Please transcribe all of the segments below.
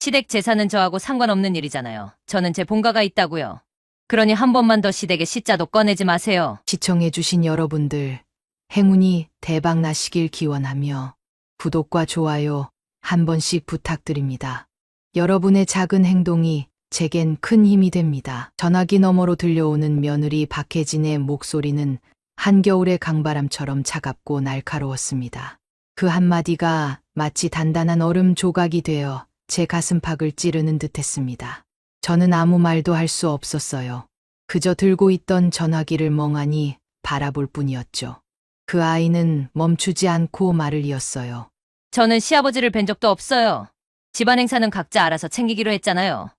시댁 재산은 저하고 상관없는 일이잖아요. 저는 제 본가가 있다고요. 그러니 한 번만 더 시댁의 시자도 꺼내지 마세요. 시청해주신 여러분들, 행운이 대박 나시길 기원하며 구독과 좋아요 한 번씩 부탁드립니다. 여러분의 작은 행동이 제겐 큰 힘이 됩니다. 전화기 너머로 들려오는 며느리 박혜진의 목소리는 한겨울의 강바람처럼 차갑고 날카로웠습니다. 그 한마디가 마치 단단한 얼음 조각이 되어 제 가슴팍을 찌르는 듯했습니다. 저는 아무 말도 할 수 없었어요. 그저 들고 있던 전화기를 멍하니 바라볼 뿐이었죠. 그 아이는 멈추지 않고 말을 이었어요. 저는 시아버지를 뵌 적도 없어요. 집안 행사는 각자 알아서 챙기기로 했잖아요.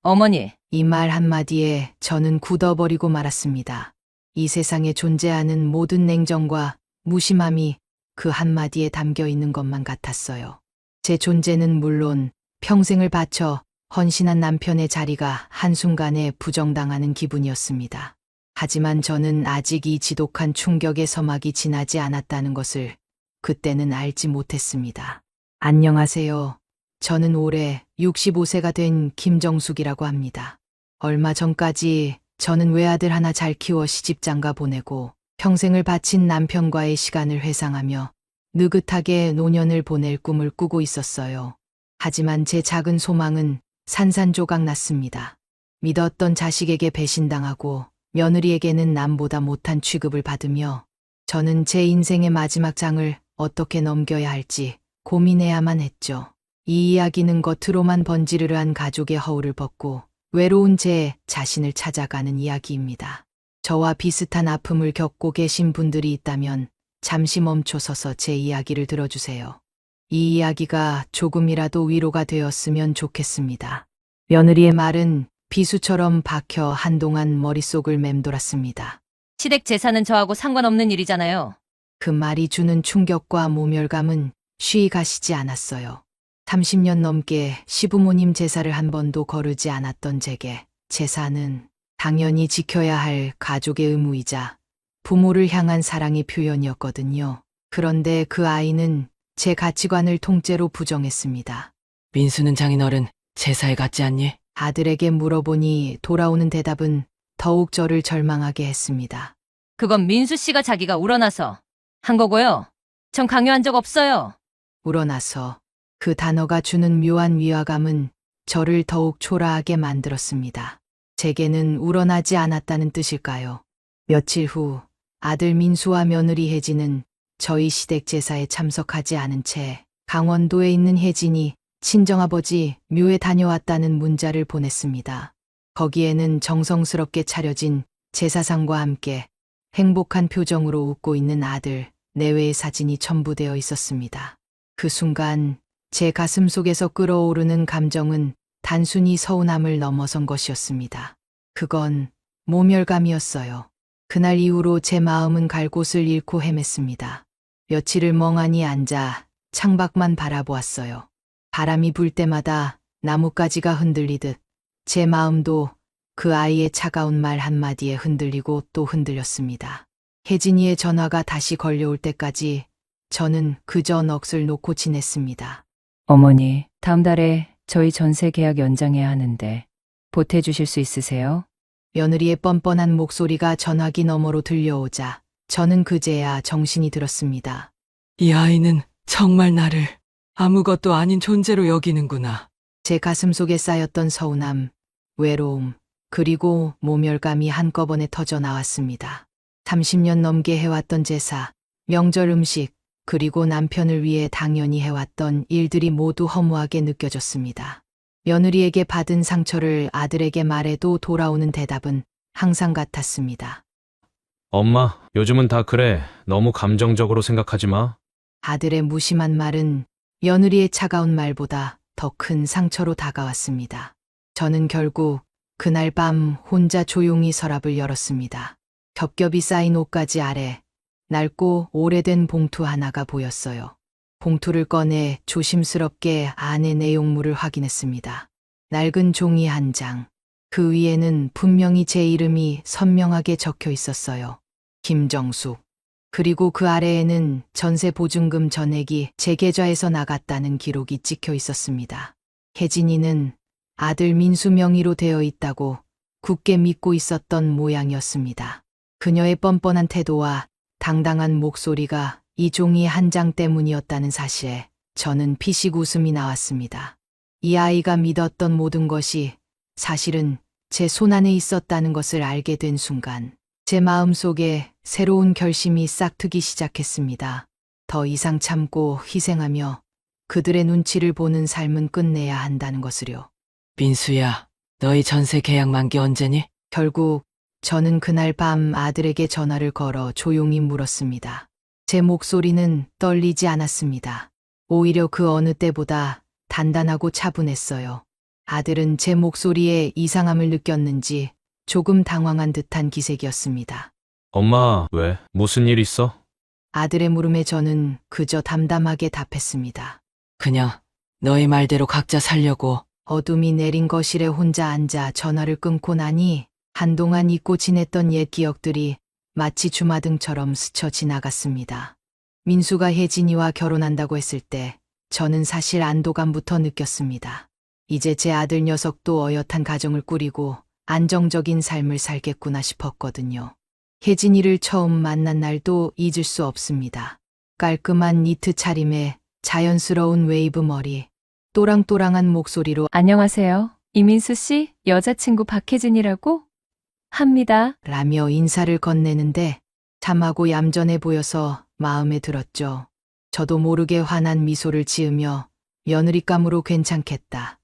어머니, 이 말 한마디에 저는 굳어버리고 말았습니다. 이 세상에 존재하는 모든 냉정과 무심함이 그 한마디에 담겨 있는 것만 같았어요. 제 존재는 물론 평생을 바쳐 헌신한 남편의 자리가 한순간에 부정당하는 기분이었습니다. 하지만 저는 아직 이 지독한 충격의 서막이 지나지 않았다는 것을 그때는 알지 못했습니다. 안녕하세요. 저는 올해 65세가 된 김정숙이라고 합니다. 얼마 전까지 저는 외아들 하나 잘 키워 시집장가 보내고 평생을 바친 남편과의 시간을 회상하며 느긋하게 노년을 보낼 꿈을 꾸고 있었어요. 하지만 제 작은 소망은 산산조각 났습니다. 믿었던 자식에게 배신당하고 며느리에게는 남보다 못한 취급을 받으며 저는 제 인생의 마지막 장을 어떻게 넘겨야 할지 고민해야만 했죠. 이 이야기는 겉으로만 번지르르한 가족의 허울을 벗고 외로운 제 자신을 찾아가는 이야기입니다. 저와 비슷한 아픔을 겪고 계신 분들이 있다면 잠시 멈춰서서 제 이야기를 들어주세요. 이 이야기가 조금이라도 위로가 되었으면 좋겠습니다. 며느리의 말은 비수처럼 박혀 한동안 머릿속을 맴돌았습니다. 시댁 재산은 저하고 상관없는 일이잖아요. 그 말이 주는 충격과 모멸감은 쉬이 가시지 않았어요. 30년 넘게 시부모님 제사를 한 번도 거르지 않았던 제게 제사는 당연히 지켜야 할 가족의 의무이자 부모를 향한 사랑의 표현이었거든요. 그런데 그 아이는 제 가치관을 통째로 부정했습니다. 민수는 장인어른 제사에 갔지 않니? 아들에게 물어보니 돌아오는 대답은 더욱 저를 절망하게 했습니다. 그건 민수 씨가 자기가 우러나서 한 거고요. 전 강요한 적 없어요. 우러나서 그 단어가 주는 묘한 위화감은 저를 더욱 초라하게 만들었습니다. 제게는 우러나지 않았다는 뜻일까요? 며칠 후 아들 민수와 며느리 혜진은 저희 시댁 제사에 참석하지 않은 채 강원도에 있는 혜진이 친정아버지 묘에 다녀왔다는 문자를 보냈습니다. 거기에는 정성스럽게 차려진 제사상과 함께 행복한 표정으로 웃고 있는 아들 내외의 사진이 첨부되어 있었습니다. 그 순간 제 가슴 속에서 끓어오르는 감정은 단순히 서운함을 넘어선 것이었습니다. 그건 모멸감이었어요. 그날 이후로 제 마음은 갈 곳을 잃고 헤맸습니다. 며칠을 멍하니 앉아 창밖만 바라보았어요. 바람이 불 때마다 나뭇가지가 흔들리듯 제 마음도 그 아이의 차가운 말 한마디에 흔들리고 또 흔들렸습니다. 혜진이의 전화가 다시 걸려올 때까지 저는 그저 넋을 놓고 지냈습니다. 어머니, 다음 달에 저희 전세 계약 연장해야 하는데 보태주실 수 있으세요? 며느리의 뻔뻔한 목소리가 전화기 너머로 들려오자 저는 그제야 정신이 들었습니다. 이 아이는 정말 나를 아무것도 아닌 존재로 여기는구나. 제 가슴 속에 쌓였던 서운함, 외로움, 그리고 모멸감이 한꺼번에 터져 나왔습니다. 30년 넘게 해왔던 제사, 명절 음식, 그리고 남편을 위해 당연히 해왔던 일들이 모두 허무하게 느껴졌습니다. 며느리에게 받은 상처를 아들에게 말해도 돌아오는 대답은 항상 같았습니다. 엄마, 요즘은 다 그래. 너무 감정적으로 생각하지 마. 아들의 무심한 말은 며느리의 차가운 말보다 더 큰 상처로 다가왔습니다. 저는 결국 그날 밤 혼자 조용히 서랍을 열었습니다. 겹겹이 쌓인 옷가지 아래 낡고 오래된 봉투 하나가 보였어요. 봉투를 꺼내 조심스럽게 안의 내용물을 확인했습니다. 낡은 종이 한 장. 그 위에는 분명히 제 이름이 선명하게 적혀 있었어요. 김정숙. 그리고 그 아래에는 전세 보증금 전액이 제 계좌에서 나갔다는 기록이 찍혀 있었습니다. 혜진이는 아들 민수 명의로 되어 있다고 굳게 믿고 있었던 모양이었습니다. 그녀의 뻔뻔한 태도와 당당한 목소리가 이 종이 한 장 때문이었다는 사실에 저는 피식 웃음이 나왔습니다. 이 아이가 믿었던 모든 것이 사실은 제 손안에 있었다는 것을 알게 된 순간 제 마음속에 새로운 결심이 싹트기 시작했습니다. 더 이상 참고 희생하며 그들의 눈치를 보는 삶은 끝내야 한다는 것을요. 민수야, 너희 전세 계약 만기 언제니? 결국 저는 그날 밤 아들에게 전화를 걸어 조용히 물었습니다. 제 목소리는 떨리지 않았습니다. 오히려 그 어느 때보다 단단하고 차분했어요. 아들은 제 목소리에 이상함을 느꼈는지 조금 당황한 듯한 기색이었습니다. 엄마, 왜? 무슨 일 있어? 아들의 물음에 저는 그저 담담하게 답했습니다. 그냥 너희 말대로 각자 살려고. 어둠이 내린 거실에 혼자 앉아 전화를 끊고 나니 한동안 잊고 지냈던 옛 기억들이 마치 주마등처럼 스쳐 지나갔습니다. 민수가 혜진이와 결혼한다고 했을 때 저는 사실 안도감부터 느꼈습니다. 이제 제 아들 녀석도 어엿한 가정을 꾸리고 안정적인 삶을 살겠구나 싶었거든요. 혜진이를 처음 만난 날도 잊을 수 없습니다. 깔끔한 니트 차림에 자연스러운 웨이브 머리, 또랑또랑한 목소리로 안녕하세요. 이민수 씨, 여자친구 박혜진이라고 합니다. 라며 인사를 건네는데 참하고 얌전해 보여서 마음에 들었죠. 저도 모르게 환한 미소를 지으며 며느리감으로 괜찮겠다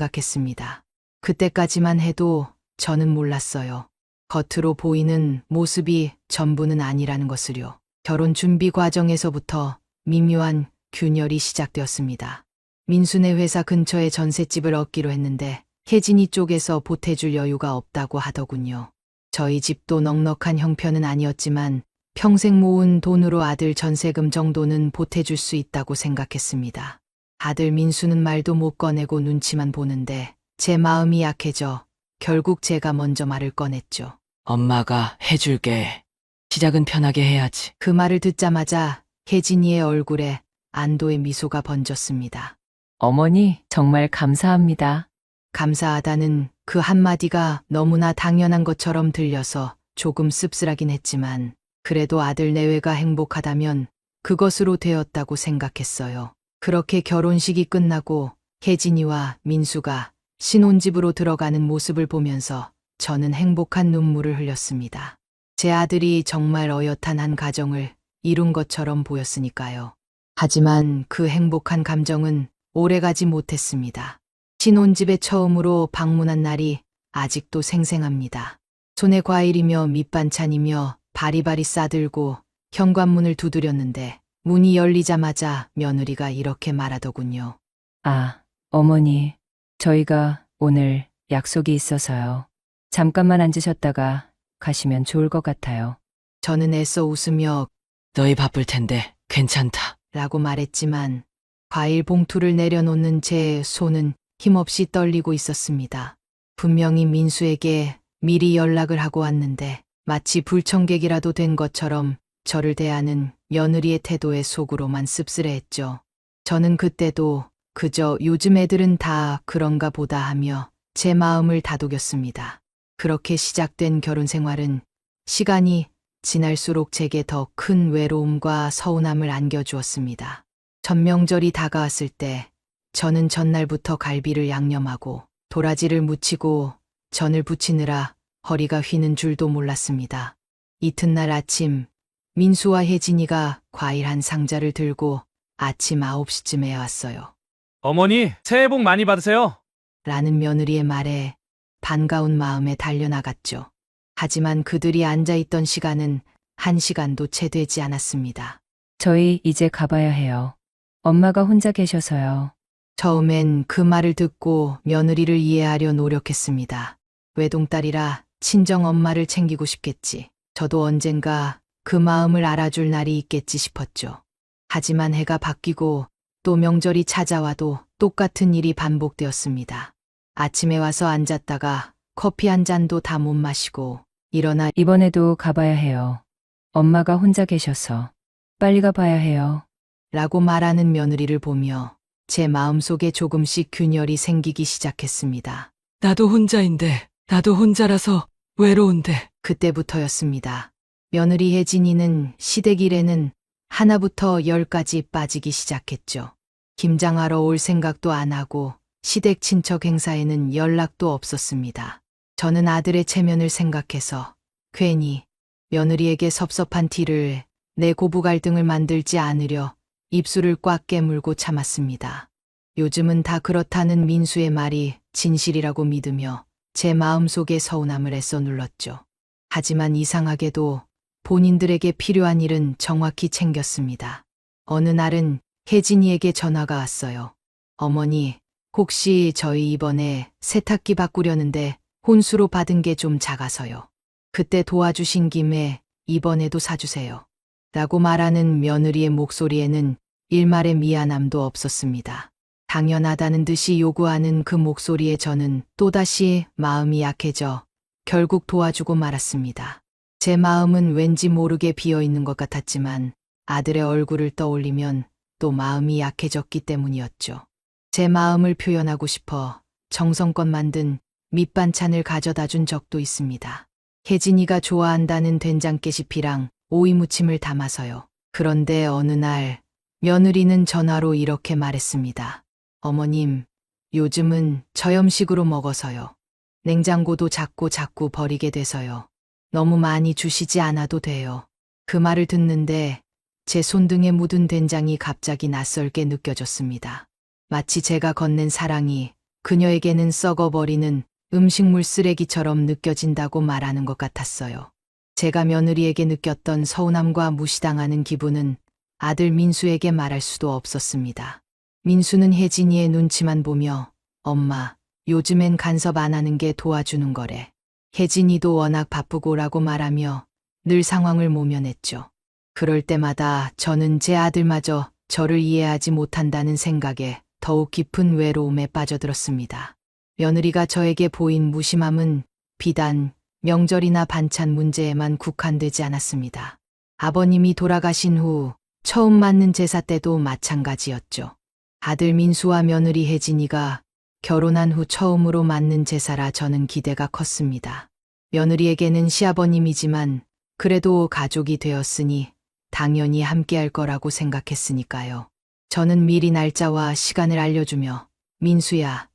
생각했습니다. 그때까지만 해도 저는 몰랐어요. 겉으로 보이는 모습이 전부는 아니라는 것을요. 결혼 준비 과정에서부터 미묘한 균열이 시작되었습니다. 민수네 회사 근처에 전셋집을 얻기로 했는데 혜진이 쪽에서 보태줄 여유가 없다고 하더군요. 저희 집도 넉넉한 형편은 아니었지만 평생 모은 돈으로 아들 전세금 정도는 보태줄 수 있다고 생각했습니다. 아들 민수는 말도 못 꺼내고 눈치만 보는데 제 마음이 약해져 결국 제가 먼저 말을 꺼냈죠. 엄마가 해줄게. 시작은 편하게 해야지. 그 말을 듣자마자 혜진이의 얼굴에 안도의 미소가 번졌습니다. 어머니, 정말 감사합니다. 감사하다는 그 한마디가 너무나 당연한 것처럼 들려서 조금 씁쓸하긴 했지만 그래도 아들 내외가 행복하다면 그것으로 되었다고 생각했어요. 그렇게 결혼식이 끝나고 혜진이와 민수가 신혼집으로 들어가는 모습을 보면서 저는 행복한 눈물을 흘렸습니다. 제 아들이 정말 어엿한 한 가정을 이룬 것처럼 보였으니까요. 하지만 그 행복한 감정은 오래가지 못했습니다. 신혼집에 처음으로 방문한 날이 아직도 생생합니다. 손에 과일이며 밑반찬이며 바리바리 싸들고 현관문을 두드렸는데 문이 열리자마자 며느리가 이렇게 말하더군요. 아, 어머니, 저희가 오늘 약속이 있어서요. 잠깐만 앉으셨다가 가시면 좋을 것 같아요. 저는 애써 웃으며 너희 바쁠 텐데 괜찮다. 라고 말했지만 과일 봉투를 내려놓는 제 손은 힘없이 떨리고 있었습니다. 분명히 민수에게 미리 연락을 하고 왔는데 마치 불청객이라도 된 것처럼 저를 대하는 며느리의 태도에 속으로만 씁쓸해했죠. 저는 그때도 그저 요즘 애들은 다 그런가 보다 하며 제 마음을 다독였습니다. 그렇게 시작된 결혼 생활은 시간이 지날수록 제게 더 큰 외로움과 서운함을 안겨주었습니다. 전명절이 다가왔을 때 저는 전날부터 갈비를 양념하고 도라지를 무치고 전을 부치느라 허리가 휘는 줄도 몰랐습니다. 이튿날 아침 민수와 혜진이가 과일 한 상자를 들고 아침 9시쯤에 왔어요. 어머니, 새해 복 많이 받으세요. 라는 며느리의 말에 반가운 마음에 달려나갔죠. 하지만 그들이 앉아있던 시간은 1시간도 채 되지 않았습니다. 저희 이제 가봐야 해요. 엄마가 혼자 계셔서요. 처음엔 그 말을 듣고 며느리를 이해하려 노력했습니다. 외동딸이라 친정 엄마를 챙기고 싶겠지. 저도 언젠가 그 마음을 알아줄 날이 있겠지 싶었죠. 하지만 해가 바뀌고 또 명절이 찾아와도 똑같은 일이 반복되었습니다. 아침에 와서 앉았다가 커피 한 잔도 다 못 마시고 일어나 이번에도 가봐야 해요. 엄마가 혼자 계셔서. 빨리 가봐야 해요. 라고 말하는 며느리를 보며 제 마음속에 조금씩 균열이 생기기 시작했습니다. 나도 혼자인데, 나도 혼자라서 외로운데. 그때부터였습니다. 며느리 혜진이는 시댁 일에는 하나부터 열까지 빠지기 시작했죠. 김장하러 올 생각도 안 하고 시댁 친척 행사에는 연락도 없었습니다. 저는 아들의 체면을 생각해서 괜히 며느리에게 섭섭한 티를 내 고부 갈등을 만들지 않으려 입술을 꽉 깨물고 참았습니다. 요즘은 다 그렇다는 민수의 말이 진실이라고 믿으며 제 마음속에 서운함을 애써 눌렀죠. 하지만 이상하게도 본인들에게 필요한 일은 정확히 챙겼습니다. 어느 날은 혜진이에게 전화가 왔어요. 어머니, 혹시 저희 이번에 세탁기 바꾸려는데 혼수로 받은 게 좀 작아서요. 그때 도와주신 김에 이번에도 사주세요. 라고 말하는 며느리의 목소리에는 일말의 미안함도 없었습니다. 당연하다는 듯이 요구하는 그 목소리에 저는 또다시 마음이 약해져 결국 도와주고 말았습니다. 제 마음은 왠지 모르게 비어있는 것 같았지만 아들의 얼굴을 떠올리면 또 마음이 약해졌기 때문이었죠. 제 마음을 표현하고 싶어 정성껏 만든 밑반찬을 가져다 준 적도 있습니다. 혜진이가 좋아한다는 된장깨시피랑 오이무침을 담아서요. 그런데 어느 날 며느리는 전화로 이렇게 말했습니다. 어머님, 요즘은 저염식으로 먹어서요. 냉장고도 자꾸 버리게 돼서요. 너무 많이 주시지 않아도 돼요. 그 말을 듣는데 제 손등에 묻은 된장이 갑자기 낯설게 느껴졌습니다. 마치 제가 건넨 사랑이 그녀에게는 썩어버리는 음식물 쓰레기처럼 느껴진다고 말하는 것 같았어요. 제가 며느리에게 느꼈던 서운함과 무시당하는 기분은 아들 민수에게 말할 수도 없었습니다. 민수는 혜진이의 눈치만 보며 엄마, 요즘엔 간섭 안 하는 게 도와주는 거래. 혜진이도 워낙 바쁘고라고 말하며 늘 상황을 모면했죠. 그럴 때마다 저는 제 아들마저 저를 이해하지 못한다는 생각에 더욱 깊은 외로움에 빠져들었습니다. 며느리가 저에게 보인 무심함은 비단 명절이나 반찬 문제에만 국한되지 않았습니다. 아버님이 돌아가신 후 처음 맞는 제사 때도 마찬가지였죠. 아들 민수와 며느리 혜진이가 결혼한 후 처음으로 맞는 제사라 저는 기대가 컸습니다. 며느리에게는 시아버님이지만 그래도 가족이 되었으니 당연히 함께할 거라고 생각했으니까요. 저는 미리 날짜와 시간을 알려주며 민수야,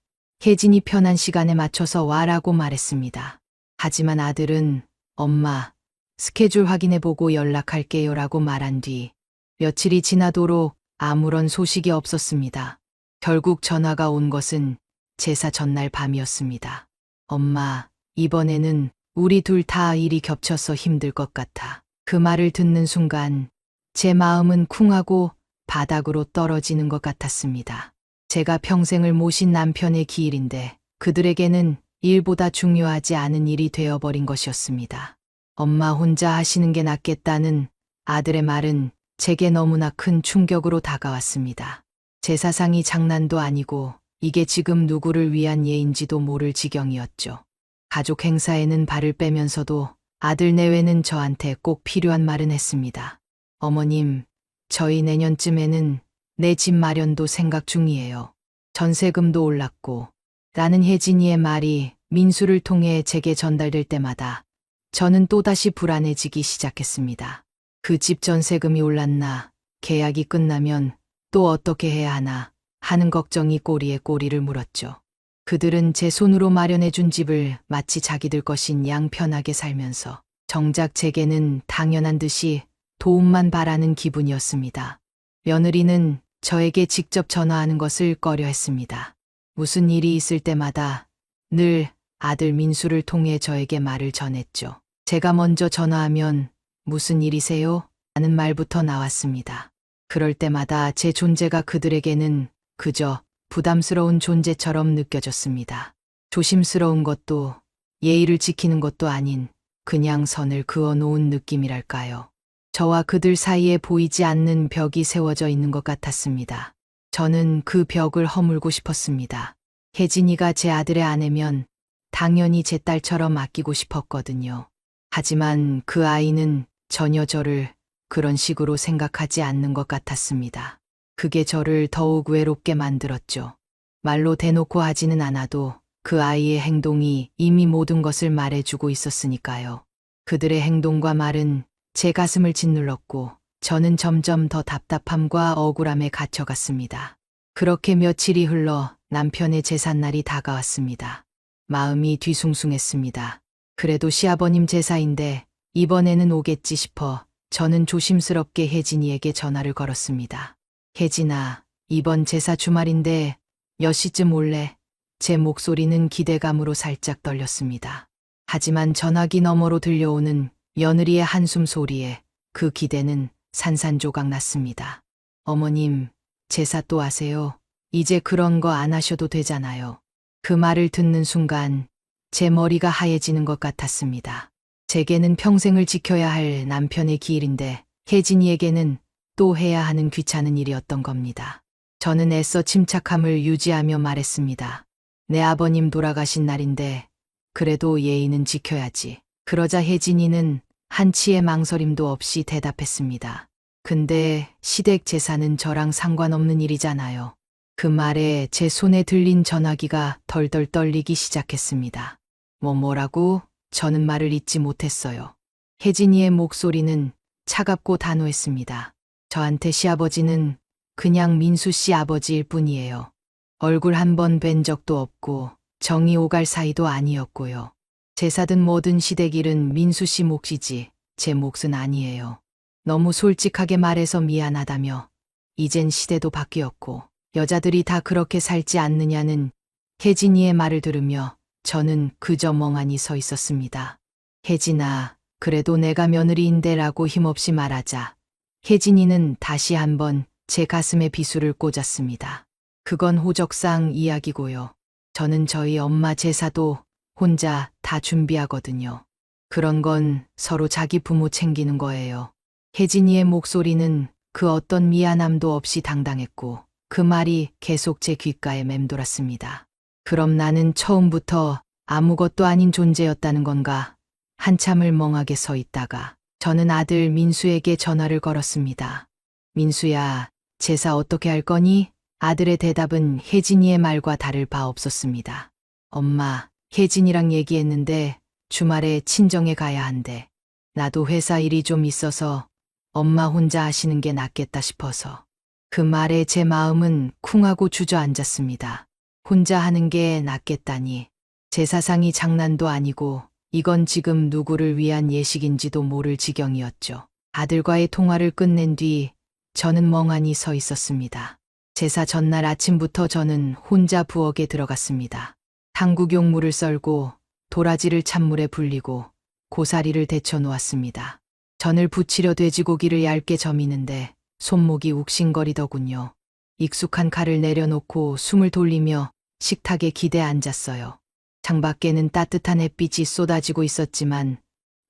혜진이 편한 시간에 맞춰서 와라고 말했습니다. 하지만 아들은 엄마, 스케줄 확인해보고 연락할게요라고 말한 뒤 며칠이 지나도록 아무런 소식이 없었습니다. 결국 전화가 온 것은 제사 전날 밤이었습니다. 엄마, 이번에는 우리 둘 다 일이 겹쳐서 힘들 것 같아. 그 말을 듣는 순간 제 마음은 쿵하고 바닥으로 떨어지는 것 같았습니다. 제가 평생을 모신 남편의 기일인데 그들에게는 일보다 중요하지 않은 일이 되어버린 것이었습니다. 엄마 혼자 하시는 게 낫겠다는 아들의 말은 제게 너무나 큰 충격으로 다가왔습니다. 제사상이 장난도 아니고 이게 지금 누구를 위한 예인지도 모를 지경이었죠. 가족 행사에는 발을 빼면서도 아들 내외는 저한테 꼭 필요한 말은 했습니다. 어머님, 저희 내년쯤에는 내 집 마련도 생각 중이에요. 전세금도 올랐고 라는 혜진이의 말이 민수를 통해 제게 전달될 때마다 저는 또다시 불안해지기 시작했습니다. 그 집 전세금이 올랐나, 계약이 끝나면 또 어떻게 해야 하나 하는 걱정이 꼬리에 꼬리를 물었죠. 그들은 제 손으로 마련해준 집을 마치 자기들 것인 양 편하게 살면서 정작 제게는 당연한 듯이 도움만 바라는 기분이었습니다. 며느리는 저에게 직접 전화하는 것을 꺼려했습니다. 무슨 일이 있을 때마다 늘 아들 민수를 통해 저에게 말을 전했죠. 제가 먼저 전화하면 무슨 일이세요? 하는 말부터 나왔습니다. 그럴 때마다 제 존재가 그들에게는 그저 부담스러운 존재처럼 느껴졌습니다. 조심스러운 것도 예의를 지키는 것도 아닌 그냥 선을 그어놓은 느낌이랄까요. 저와 그들 사이에 보이지 않는 벽이 세워져 있는 것 같았습니다. 저는 그 벽을 허물고 싶었습니다. 혜진이가 제 아들의 아내면 당연히 제 딸처럼 아끼고 싶었거든요. 하지만 그 아이는 전혀 저를 그런 식으로 생각하지 않는 것 같았습니다. 그게 저를 더욱 외롭게 만들었죠. 말로 대놓고 하지는 않아도 그 아이의 행동이 이미 모든 것을 말해주고 있었으니까요. 그들의 행동과 말은 제 가슴을 짓눌렀고 저는 점점 더 답답함과 억울함에 갇혀갔습니다. 그렇게 며칠이 흘러 남편의 제삿날이 다가왔습니다. 마음이 뒤숭숭했습니다. 그래도 시아버님 제사인데 이번에는 오겠지 싶어 저는 조심스럽게 혜진이에게 전화를 걸었습니다. 혜진아, 이번 제사 주말인데 몇 시쯤 올래? 제 목소리는 기대감으로 살짝 떨렸습니다. 하지만 전화기 너머로 들려오는 며느리의 한숨 소리에 그 기대는 산산조각 났습니다. 어머님, 제사 또 하세요? 이제 그런 거 안 하셔도 되잖아요. 그 말을 듣는 순간 제 머리가 하얘지는 것 같았습니다. 제게는 평생을 지켜야 할 남편의 기일인데 혜진이에게는 또 해야 하는 귀찮은 일이었던 겁니다. 저는 애써 침착함을 유지하며 말했습니다. 내 아버님 돌아가신 날인데 그래도 예의는 지켜야지. 그러자 혜진이는 한치의 망설임도 없이 대답했습니다. 근데 시댁 제사는 저랑 상관없는 일이잖아요. 그 말에 제 손에 들린 전화기가 덜덜 떨리기 시작했습니다. 뭐라고? 저는 말을 잇지 못했어요. 혜진이의 목소리는 차갑고 단호했습니다. 저한테 시아버지는 그냥 민수 씨 아버지일 뿐이에요. 얼굴 한 번 뵌 적도 없고 정이 오갈 사이도 아니었고요. 제사든 뭐든 시댁일은 민수 씨 몫이지 제 몫은 아니에요. 너무 솔직하게 말해서 미안하다며 이젠 시대도 바뀌었고 여자들이 다 그렇게 살지 않느냐는 혜진이의 말을 들으며 저는 그저 멍하니 서 있었습니다. 혜진아, 그래도 내가 며느리인데라고 힘없이 말하자 혜진이는 다시 한번 제 가슴에 비수를 꽂았습니다. 그건 호적상 이야기고요. 저는 저희 엄마 제사도 혼자 다 준비하거든요. 그런 건 서로 자기 부모 챙기는 거예요. 혜진이의 목소리는 그 어떤 미안함도 없이 당당했고 그 말이 계속 제 귓가에 맴돌았습니다. 그럼 나는 처음부터 아무것도 아닌 존재였다는 건가? 한참을 멍하게 서 있다가 저는 아들 민수에게 전화를 걸었습니다. 민수야, 제사 어떻게 할 거니? 아들의 대답은 혜진이의 말과 다를 바 없었습니다. 엄마, 혜진이랑 얘기했는데 주말에 친정에 가야 한대. 나도 회사 일이 좀 있어서 엄마 혼자 하시는 게 낫겠다 싶어서. 그 말에 제 마음은 쿵하고 주저앉았습니다. 혼자 하는 게 낫겠다니. 제사상이 장난도 아니고 이건 지금 누구를 위한 예식인지도 모를 지경이었죠. 아들과의 통화를 끝낸 뒤 저는 멍하니 서 있었습니다. 제사 전날 아침부터 저는 혼자 부엌에 들어갔습니다. 한국용물을 썰고 도라지를 찬물에 불리고 고사리를 데쳐 놓았습니다. 전을 부치려 돼지고기를 얇게 저미는데 손목이 욱신거리더군요. 익숙한 칼을 내려놓고 숨을 돌리며 식탁에 기대 앉았어요. 창밖에는 따뜻한 햇빛이 쏟아지고 있었지만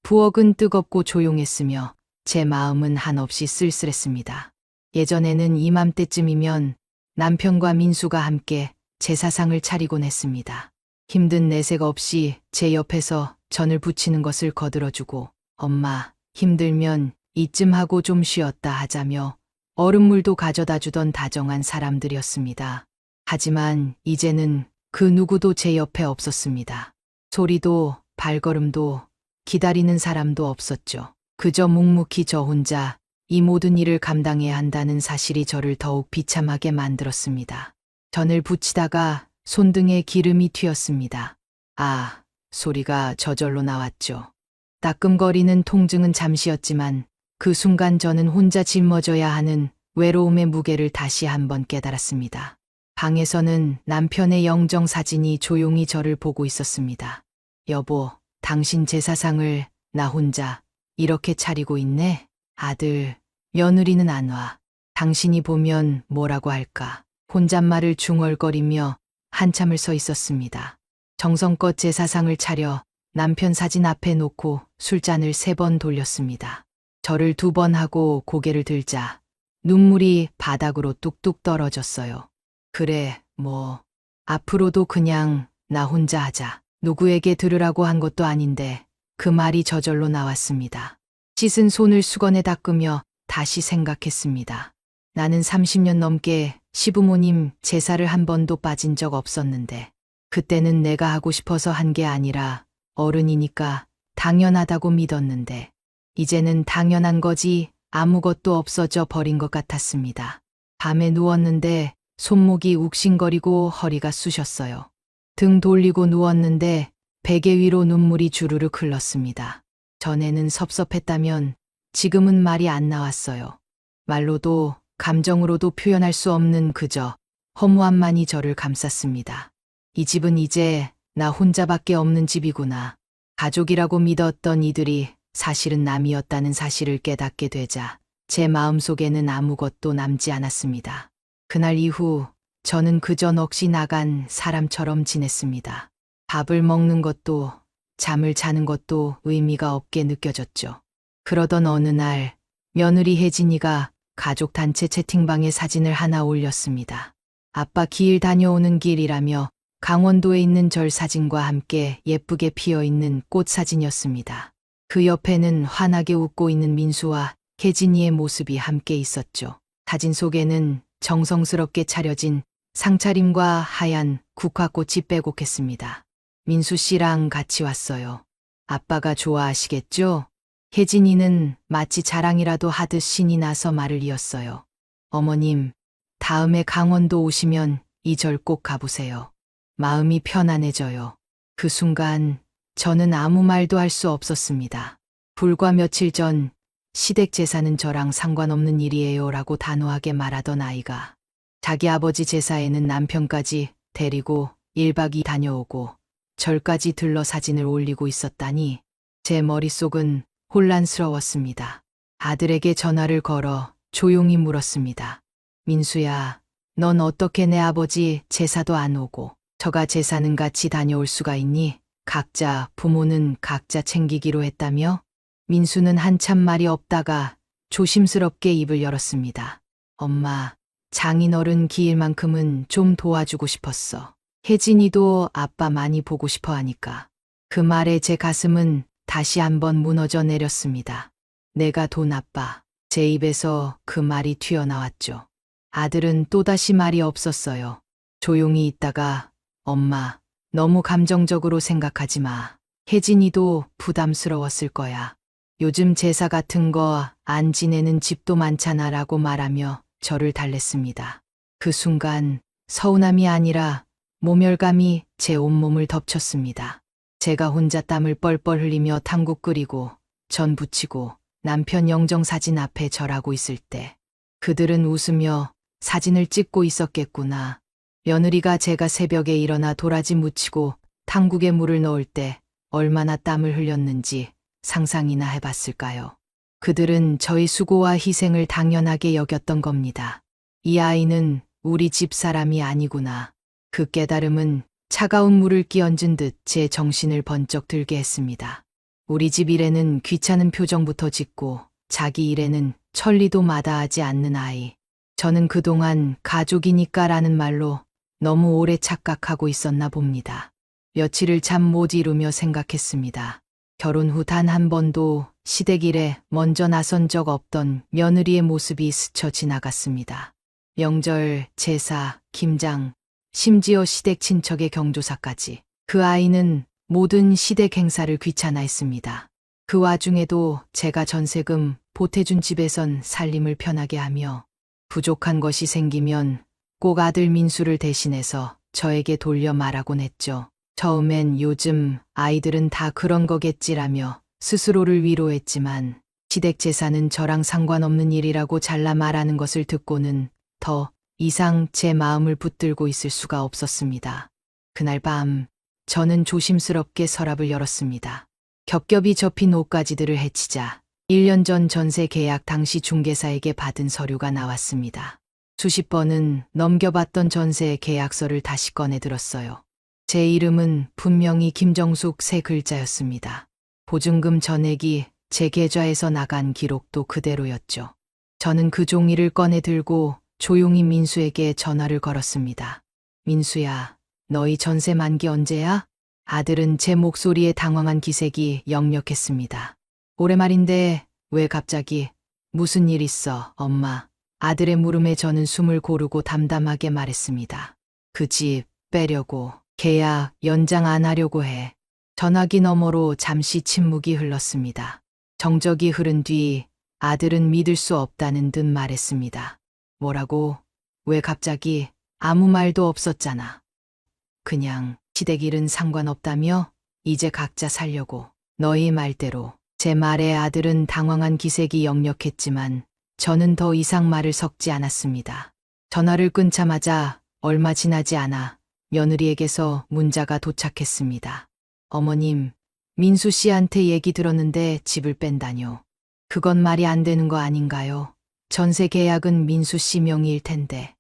부엌은 뜨겁고 조용했으며 제 마음은 한없이 쓸쓸했습니다. 예전에는 이맘때쯤이면 남편과 민수가 함께 제사상을 차리곤 했습니다. 힘든 내색 없이 제 옆에서 전을 부치는 것을 거들어주고 엄마, 힘들면 이쯤 하고 좀 쉬었다 하자며 얼음물도 가져다 주던 다정한 사람들이었습니다. 하지만 이제는 그 누구도 제 옆에 없었습니다. 소리도 발걸음도 기다리는 사람도 없었죠. 그저 묵묵히 저 혼자 이 모든 일을 감당해야 한다는 사실이 저를 더욱 비참하게 만들었습니다. 전을 부치다가 손등에 기름이 튀었습니다. 아, 소리가 저절로 나왔죠. 따끔거리는 통증은 잠시였지만 그 순간 저는 혼자 짊어져야 하는 외로움의 무게를 다시 한번 깨달았습니다. 방에서는 남편의 영정 사진이 조용히 저를 보고 있었습니다. 여보, 당신 제사상을 나 혼자 이렇게 차리고 있네? 아들, 며느리는 안 와. 당신이 보면 뭐라고 할까? 혼잣말을 중얼거리며 한참을 서 있었습니다. 정성껏 제사상을 차려 남편 사진 앞에 놓고 술잔을 3번 돌렸습니다. 절을 2번 하고 고개를 들자 눈물이 바닥으로 뚝뚝 떨어졌어요. 그래, 앞으로도 그냥 나 혼자 하자. 누구에게 들으라고 한 것도 아닌데 그 말이 저절로 나왔습니다. 씻은 손을 수건에 닦으며 다시 생각했습니다. 나는 30년 넘게 시부모님 제사를 한 번도 빠진 적 없었는데, 그때는 내가 하고 싶어서 한 게 아니라 어른이니까 당연하다고 믿었는데, 이제는 당연한 거지 아무것도 없어져 버린 것 같았습니다. 밤에 누웠는데 손목이 욱신거리고 허리가 쑤셨어요. 등 돌리고 누웠는데 베개 위로 눈물이 주르륵 흘렀습니다. 전에는 섭섭했다면 지금은 말이 안 나왔어요. 말로도 감정으로도 표현할 수 없는 그저 허무함만이 저를 감쌌습니다. 이 집은 이제 나 혼자밖에 없는 집이구나. 가족이라고 믿었던 이들이 사실은 남이었다는 사실을 깨닫게 되자 제 마음속에는 아무것도 남지 않았습니다. 그날 이후 저는 그저 넋이 나간 사람처럼 지냈습니다. 밥을 먹는 것도 잠을 자는 것도 의미가 없게 느껴졌죠. 그러던 어느 날 며느리 혜진이가 가족 단체 채팅방에 사진을 하나 올렸습니다. 아빠 길 다녀오는 길이라며 강원도에 있는 절 사진과 함께 예쁘게 피어있는 꽃 사진이었습니다. 그 옆에는 환하게 웃고 있는 민수와 혜진이의 모습이 함께 있었죠. 사진 속에는 정성스럽게 차려진 상차림과 하얀 국화꽃이 빼곡했습니다. 민수 씨랑 같이 왔어요. 아빠가 좋아하시겠죠? 혜진이는 마치 자랑이라도 하듯 신이 나서 말을 이었어요. 어머님, 다음에 강원도 오시면 이 절 꼭 가보세요. 마음이 편안해져요. 그 순간 저는 아무 말도 할 수 없었습니다. 불과 며칠 전 시댁 제사는 저랑 상관없는 일이에요 라고 단호하게 말하던 아이가 자기 아버지 제사에는 남편까지 데리고 1박 2일 다녀오고 절까지 들러 사진을 올리고 있었다니 제 머릿속은 혼란스러웠습니다. 아들에게 전화를 걸어 조용히 물었습니다. 민수야, 넌 어떻게 내 아버지 제사도 안 오고 저가 제사는 같이 다녀올 수가 있니? 각자 부모는 각자 챙기기로 했다며? 민수는 한참 말이 없다가 조심스럽게 입을 열었습니다. 엄마, 장인어른 기일만큼은 좀 도와주고 싶었어. 혜진이도 아빠 많이 보고 싶어 하니까. 그 말에 제 가슴은 다시 한번 무너져 내렸습니다. 내가 돈 아빠. 제 입에서 그 말이 튀어나왔죠. 아들은 또다시 말이 없었어요. 조용히 있다가 엄마, 너무 감정적으로 생각하지 마. 혜진이도 부담스러웠을 거야. 요즘 제사 같은 거 안 지내는 집도 많잖아 라고 말하며 저를 달랬습니다. 그 순간 서운함이 아니라 모멸감이 제 온몸을 덮쳤습니다. 제가 혼자 땀을 뻘뻘 흘리며 탕국 끓이고 전 부치고 남편 영정사진 앞에 절하고 있을 때 그들은 웃으며 사진을 찍고 있었겠구나. 며느리가 제가 새벽에 일어나 도라지 무치고 탕국에 물을 넣을 때 얼마나 땀을 흘렸는지 상상이나 해봤을까요? 그들은 저희 수고와 희생을 당연하게 여겼던 겁니다. 이 아이는 우리 집 사람이 아니구나. 그 깨달음은 차가운 물을 끼얹은 듯 제 정신을 번쩍 들게 했습니다. 우리 집 일에는 귀찮은 표정부터 짓고 자기 일에는 천리도 마다하지 않는 아이. 저는 그동안 가족이니까라는 말로 너무 오래 착각하고 있었나 봅니다. 며칠을 잠 못 이루며 생각했습니다. 결혼 후 단 한 번도 시댁 일에 먼저 나선 적 없던 며느리의 모습이 스쳐 지나갔습니다. 명절, 제사, 김장, 심지어 시댁 친척의 경조사까지. 그 아이는 모든 시댁 행사를 귀찮아했습니다. 그 와중에도 제가 전세금 보태준 집에선 살림을 편하게 하며 부족한 것이 생기면 꼭 아들 민수를 대신해서 저에게 돌려 말하곤 했죠. 처음엔 요즘 아이들은 다 그런 거겠지라며 스스로를 위로했지만 시댁 제사는 저랑 상관없는 일이라고 잘라 말하는 것을 듣고는 더 이상 제 마음을 붙들고 있을 수가 없었습니다. 그날 밤 저는 조심스럽게 서랍을 열었습니다. 겹겹이 접힌 옷가지들을 헤치자 1년 전 전세 계약 당시 중개사에게 받은 서류가 나왔습니다. 수십 번은 넘겨봤던 전세 계약서를 다시 꺼내 들었어요. 제 이름은 분명히 김정숙 세 글자였습니다. 보증금 전액이 제 계좌에서 나간 기록도 그대로였죠. 저는 그 종이를 꺼내 들고 조용히 민수에게 전화를 걸었습니다. 민수야, 너희 전세 만기 언제야? 아들은 제 목소리에 당황한 기색이 역력했습니다. 올해 말인데 왜 갑자기 무슨 일 있어, 엄마? 아들의 물음에 저는 숨을 고르고 담담하게 말했습니다. 그 집 빼려고, 계약 연장 안 하려고 해. 전화기 너머로 잠시 침묵이 흘렀습니다. 정적이 흐른 뒤 아들은 믿을 수 없다는 듯 말했습니다. 뭐라고? 왜 갑자기? 아무 말도 없었잖아. 그냥 시댁 일은 상관없다며? 이제 각자 살려고. 너희 말대로. 제 말에 아들은 당황한 기색이 역력했지만 저는 더 이상 말을 섞지 않았습니다. 전화를 끊자마자 얼마 지나지 않아 며느리에게서 문자가 도착했습니다. 어머님, 민수 씨한테 얘기 들었는데 집을 뺀다뇨. 그건 말이 안 되는 거 아닌가요? 전세 계약은 민수 씨 명의일 텐데.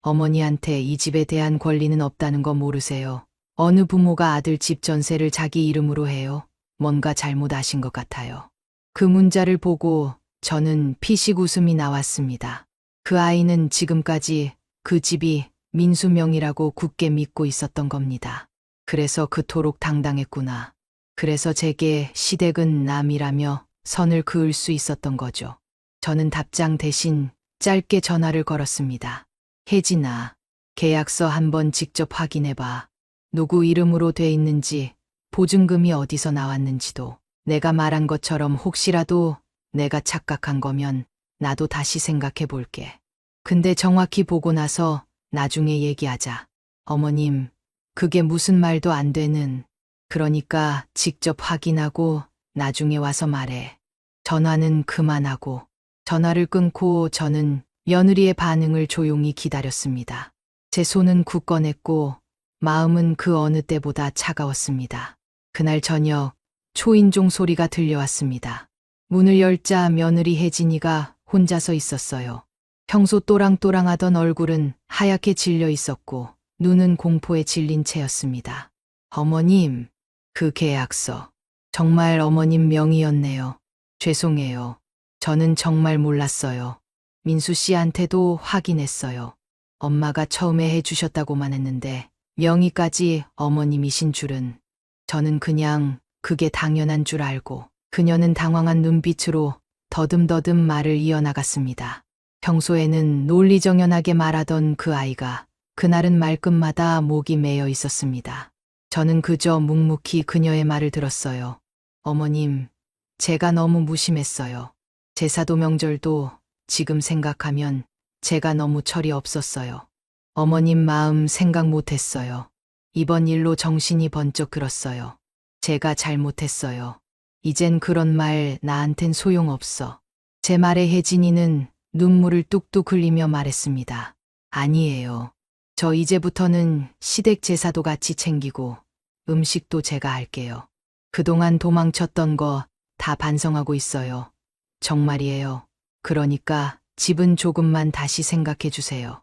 어머니한테 이 집에 대한 권리는 없다는 거 모르세요? 어느 부모가 아들 집 전세를 자기 이름으로 해요? 뭔가 잘못 아신 것 같아요. 그 문자를 보고 저는 피식 웃음이 나왔습니다. 그 아이는 지금까지 그 집이 민수 명의라고 굳게 믿고 있었던 겁니다. 그래서 그토록 당당했구나. 그래서 제게 시댁은 남이라며 선을 그을 수 있었던 거죠. 저는 답장 대신 짧게 전화를 걸었습니다. 혜진아, 계약서 한번 직접 확인해봐. 누구 이름으로 돼 있는지, 보증금이 어디서 나왔는지도. 내가 말한 것처럼 혹시라도 내가 착각한 거면 나도 다시 생각해 볼게. 근데 정확히 보고 나서 나중에 얘기하자. 어머님, 그게 무슨 말도 안 되는. 그러니까 직접 확인하고 나중에 와서 말해. 전화는 그만하고. 전화를 끊고 저는 며느리의 반응을 조용히 기다렸습니다. 제 손은 굳건했고 마음은 그 어느 때보다 차가웠습니다. 그날 저녁 초인종 소리가 들려왔습니다. 문을 열자 며느리 혜진이가 혼자서 있었어요. 평소 또랑또랑하던 얼굴은 하얗게 질려 있었고 눈은 공포에 질린 채였습니다. 어머님, 그 계약서 정말 어머님 명의였네요. 죄송해요. 저는 정말 몰랐어요. 민수 씨한테도 확인했어요. 엄마가 처음에 해주셨다고만 했는데 명의까지 어머님이신 줄은. 저는 그냥 그게 당연한 줄 알고. 그녀는 당황한 눈빛으로 더듬더듬 말을 이어나갔습니다. 평소에는 논리정연하게 말하던 그 아이가 그날은 말끝마다 목이 메어 있었습니다. 저는 그저 묵묵히 그녀의 말을 들었어요. 어머님, 제가 너무 무심했어요. 제사도 명절도 지금 생각하면 제가 너무 철이 없었어요. 어머님 마음 생각 못했어요. 이번 일로 정신이 번쩍 들었어요. 제가 잘못했어요. 이젠 그런 말 나한텐 소용없어. 제 말에 혜진이는 눈물을 뚝뚝 흘리며 말했습니다. 아니에요. 저 이제부터는 시댁 제사도 같이 챙기고 음식도 제가 할게요. 그동안 도망쳤던 거 다 반성하고 있어요. 정말이에요. 그러니까 집은 조금만 다시 생각해 주세요.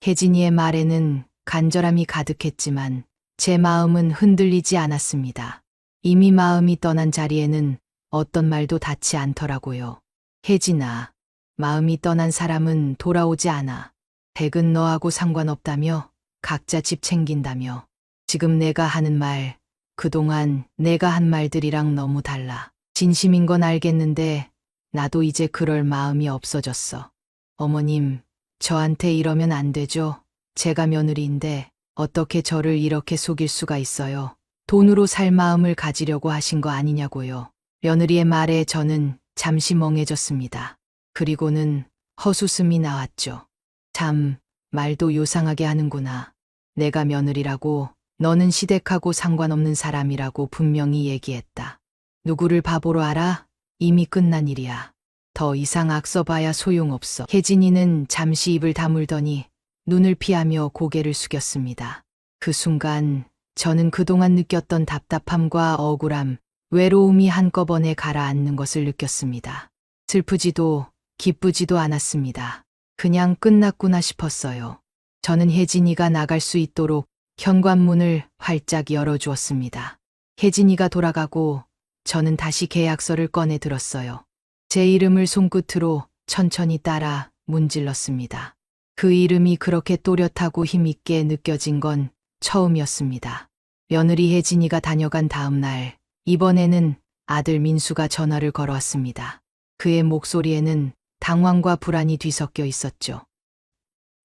혜진이의 말에는 간절함이 가득했지만 제 마음은 흔들리지 않았습니다. 이미 마음이 떠난 자리에는 어떤 말도 닿지 않더라고요. 혜진아, 마음이 떠난 사람은 돌아오지 않아. 댁은 너하고 상관없다며, 각자 집 챙긴다며. 지금 내가 하는 말, 그동안 내가 한 말들이랑 너무 달라. 진심인 건 알겠는데 나도 이제 그럴 마음이 없어졌어. 어머님, 저한테 이러면 안 되죠. 제가 며느리인데 어떻게 저를 이렇게 속일 수가 있어요. 돈으로 살 마음을 가지려고 하신 거 아니냐고요. 며느리의 말에 저는 잠시 멍해졌습니다. 그리고는 헛웃음이 나왔죠. 참, 말도 요상하게 하는구나. 내가 며느리라고, 너는 시댁하고 상관없는 사람이라고 분명히 얘기했다. 누구를 바보로 알아? 이미 끝난 일이야. 더 이상 악서봐야 소용없어. 혜진이는 잠시 입을 다물더니 눈을 피하며 고개를 숙였습니다. 그 순간 저는 그동안 느꼈던 답답함과 억울함, 외로움이 한꺼번에 가라앉는 것을 느꼈습니다. 슬프지도 기쁘지도 않았습니다. 그냥 끝났구나 싶었어요. 저는 혜진이가 나갈 수 있도록 현관문을 활짝 열어주었습니다. 혜진이가 돌아가고 저는 다시 계약서를 꺼내 들었어요. 제 이름을 손끝으로 천천히 따라 문질렀습니다. 그 이름이 그렇게 또렷하고 힘있게 느껴진 건 처음이었습니다. 며느리 혜진이가 다녀간 다음 날, 이번에는 아들 민수가 전화를 걸어왔습니다. 그의 목소리에는 당황과 불안이 뒤섞여 있었죠.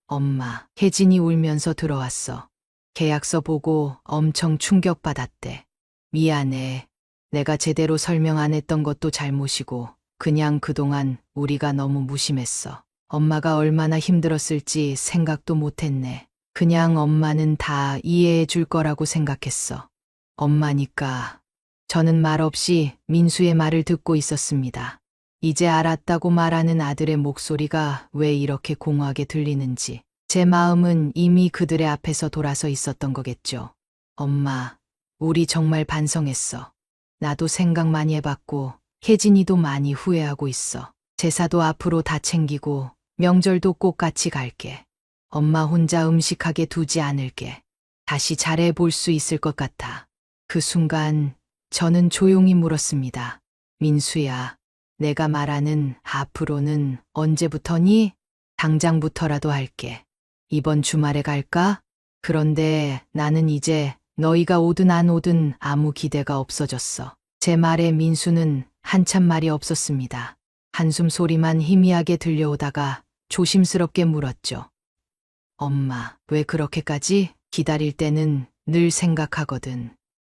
엄마, 혜진이 울면서 들어왔어. 계약서 보고 엄청 충격받았대. 미안해. 내가 제대로 설명 안 했던 것도 잘못이고, 그냥 그동안 우리가 너무 무심했어. 엄마가 얼마나 힘들었을지 생각도 못했네. 그냥 엄마는 다 이해해 줄 거라고 생각했어. 엄마니까. 저는 말없이 민수의 말을 듣고 있었습니다. 이제 알았다고 말하는 아들의 목소리가 왜 이렇게 공허하게 들리는지. 제 마음은 이미 그들의 앞에서 돌아서 있었던 거겠죠. 엄마, 우리 정말 반성했어. 나도 생각 많이 해봤고, 혜진이도 많이 후회하고 있어. 제사도 앞으로 다 챙기고, 명절도 꼭 같이 갈게. 엄마 혼자 음식하게 두지 않을게. 다시 잘해볼 수 있을 것 같아. 그 순간 저는 조용히 물었습니다. 민수야, 내가 말하는 앞으로는 언제부터니? 당장부터라도 할게. 이번 주말에 갈까? 그런데 나는 이제 너희가 오든 안 오든 아무 기대가 없어졌어. 제 말에 민수는 한참 말이 없었습니다. 한숨 소리만 희미하게 들려오다가 조심스럽게 물었죠. 엄마, 왜 그렇게까지? 기다릴 때는 늘 생각하거든.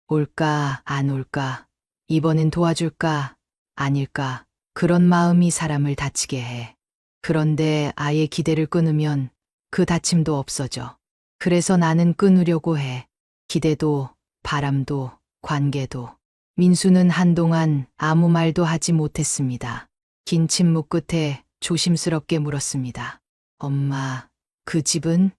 올까, 안 올까? 이번엔 도와줄까? 아닐까? 그런 마음이 사람을 다치게 해. 그런데 아예 기대를 끊으면 그 다침도 없어져. 그래서 나는 끊으려고 해. 기대도, 바람도, 관계도. 민수는 한동안 아무 말도 하지 못했습니다. 긴 침묵 끝에 조심스럽게 물었습니다. 엄마, 그 집은?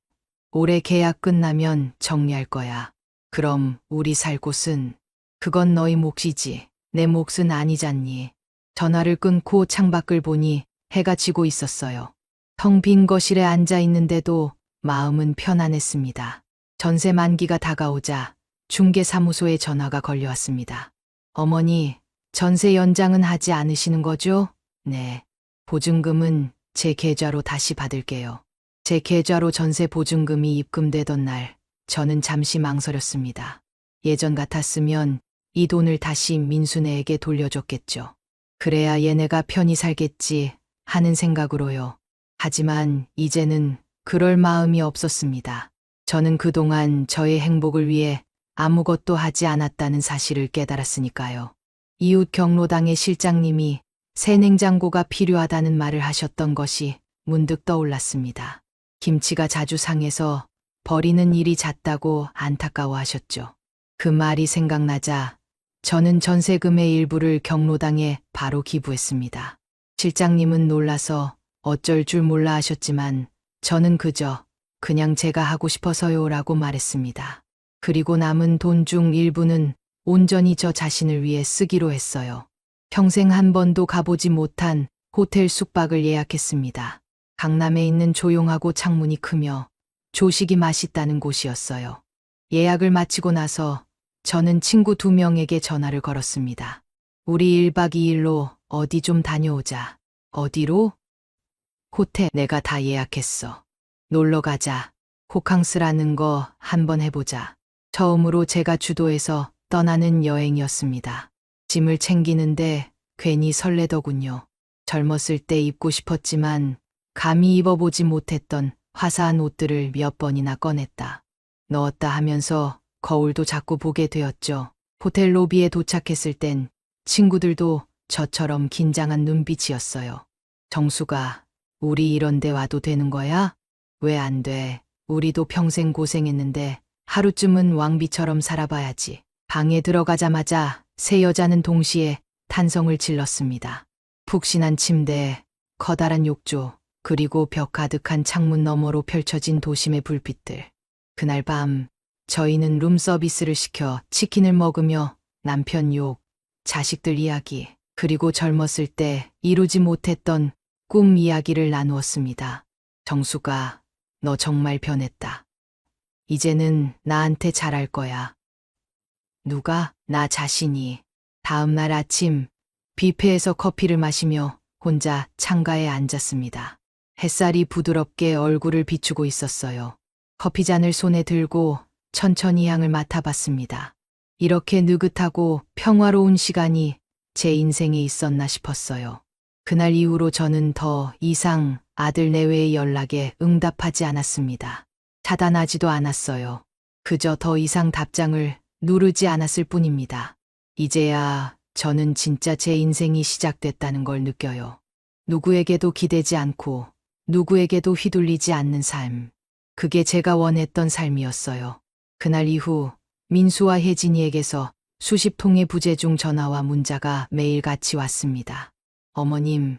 올해 계약 끝나면 정리할 거야. 그럼 우리 살 곳은? 그건 너희 몫이지. 내 몫은 아니잖니. 전화를 끊고 창밖을 보니 해가 지고 있었어요. 텅 빈 거실에 앉아 있는데도 마음은 편안했습니다. 전세 만기가 다가오자 중개사무소에 전화가 걸려왔습니다. 어머니, 전세 연장은 하지 않으시는 거죠? 네. 보증금은 제 계좌로 다시 받을게요. 제 계좌로 전세 보증금이 입금되던 날, 저는 잠시 망설였습니다. 예전 같았으면 이 돈을 다시 민수네에게 돌려줬겠죠. 그래야 얘네가 편히 살겠지 하는 생각으로요. 하지만 이제는 그럴 마음이 없었습니다. 저는 그동안 저의 행복을 위해 아무것도 하지 않았다는 사실을 깨달았으니까요. 이웃 경로당의 실장님이 새 냉장고가 필요하다는 말을 하셨던 것이 문득 떠올랐습니다. 김치가 자주 상해서 버리는 일이 잦다고 안타까워하셨죠. 그 말이 생각나자 저는 전세금의 일부를 경로당에 바로 기부했습니다. 실장님은 놀라서 어쩔 줄 몰라 하셨지만 저는 그냥 제가 하고 싶어서요 라고 말했습니다. 그리고 남은 돈 중 일부는 온전히 저 자신을 위해 쓰기로 했어요. 평생 한 번도 가보지 못한 호텔 숙박을 예약했습니다. 강남에 있는 조용하고 창문이 크며 조식이 맛있다는 곳이었어요. 예약을 마치고 나서 저는 친구 2명에게 전화를 걸었습니다. 우리 1박 2일로 어디 좀 다녀오자. 어디로? 호텔 내가 다 예약했어. 놀러 가자. 호캉스라는 거 한번 해보자. 처음으로 제가 주도해서 떠나는 여행이었습니다. 짐을 챙기는데 괜히 설레더군요. 젊었을 때 입고 싶었지만 감히 입어보지 못했던 화사한 옷들을 몇 번이나 꺼냈다. 넣었다 하면서 거울도 자꾸 보게 되었죠. 호텔 로비에 도착했을 땐 친구들도 저처럼 긴장한 눈빛이었어요. 정수가, 우리 이런 데 와도 되는 거야? 왜 안 돼? 우리도 평생 고생했는데 하루쯤은 왕비처럼 살아봐야지. 방에 들어가자마자 세 여자는 동시에 탄성을 질렀습니다. 푹신한 침대, 커다란 욕조, 그리고 벽 가득한 창문 너머로 펼쳐진 도심의 불빛들. 그날 밤 저희는 룸서비스를 시켜 치킨을 먹으며 남편 욕, 자식들 이야기, 그리고 젊었을 때 이루지 못했던 꿈 이야기를 나누었습니다. 정수가, 너 정말 변했다. 이제는 나한테 잘할 거야. 누가? 나 자신이. 다음 날 아침 뷔페에서 커피를 마시며 혼자 창가에 앉았습니다. 햇살이 부드럽게 얼굴을 비추고 있었어요. 커피잔을 손에 들고 천천히 향을 맡아봤습니다. 이렇게 느긋하고 평화로운 시간이 제 인생에 있었나 싶었어요. 그날 이후로 저는 더 이상 아들 내외의 연락에 응답하지 않았습니다. 차단하지도 않았어요. 그저 더 이상 답장을 누르지 않았을 뿐입니다. 이제야 저는 진짜 제 인생이 시작됐다는 걸 느껴요. 누구에게도 기대지 않고 누구에게도 휘둘리지 않는 삶. 그게 제가 원했던 삶이었어요. 그날 이후 민수와 혜진이에게서 수십 통의 부재중 전화와 문자가 매일같이 왔습니다. 어머님,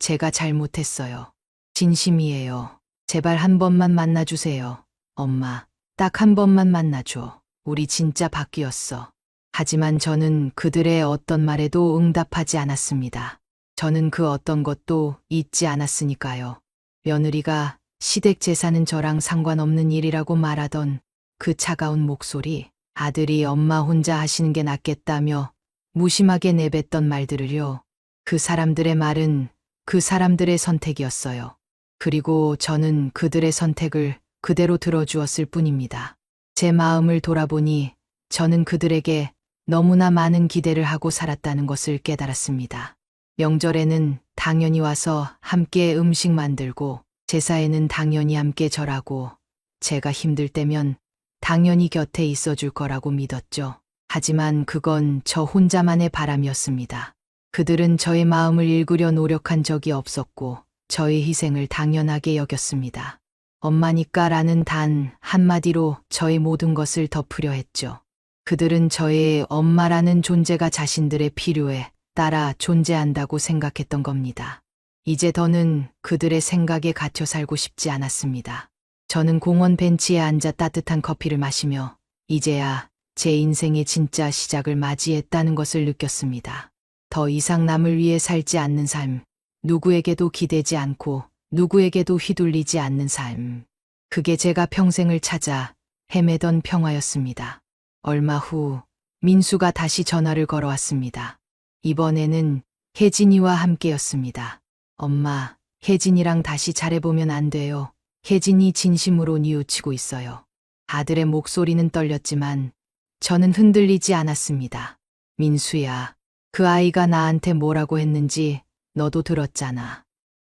제가 잘못했어요. 진심이에요. 제발 한 번만 만나주세요. 엄마, 딱 한 번만 만나줘. 우리 진짜 바뀌었어. 하지만 저는 그들의 어떤 말에도 응답하지 않았습니다. 저는 그 어떤 것도 잊지 않았으니까요. 며느리가 시댁 재산은 저랑 상관없는 일이라고 말하던 그 차가운 목소리, 아들이 엄마 혼자 하시는 게 낫겠다며 무심하게 내뱉던 말들을요. 그 사람들의 말은 그 사람들의 선택이었어요. 그리고 저는 그들의 선택을 그대로 들어주었을 뿐입니다. 제 마음을 돌아보니 저는 그들에게 너무나 많은 기대를 하고 살았다는 것을 깨달았습니다. 명절에는 당연히 와서 함께 음식 만들고, 제사에는 당연히 함께 절하고, 제가 힘들 때면 당연히 곁에 있어줄 거라고 믿었죠. 하지만 그건 저 혼자만의 바람이었습니다. 그들은 저의 마음을 읽으려 노력한 적이 없었고, 저의 희생을 당연하게 여겼습니다. 엄마니까라는 단 한마디로 저의 모든 것을 덮으려 했죠. 그들은 저의 엄마라는 존재가 자신들의 필요에 따라 존재한다고 생각했던 겁니다. 이제 더는 그들의 생각에 갇혀 살고 싶지 않았습니다. 저는 공원 벤치에 앉아 따뜻한 커피를 마시며 이제야 제 인생의 진짜 시작을 맞이했다는 것을 느꼈습니다. 더 이상 남을 위해 살지 않는 삶, 누구에게도 기대지 않고 누구에게도 휘둘리지 않는 삶. 그게 제가 평생을 찾아 헤매던 평화였습니다. 얼마 후 민수가 다시 전화를 걸어왔습니다. 이번에는 혜진이와 함께였습니다. 엄마, 혜진이랑 다시 잘해보면 안 돼요. 혜진이 진심으로 뉘우치고 있어요. 아들의 목소리는 떨렸지만 저는 흔들리지 않았습니다. 민수야, 그 아이가 나한테 뭐라고 했는지 너도 들었잖아.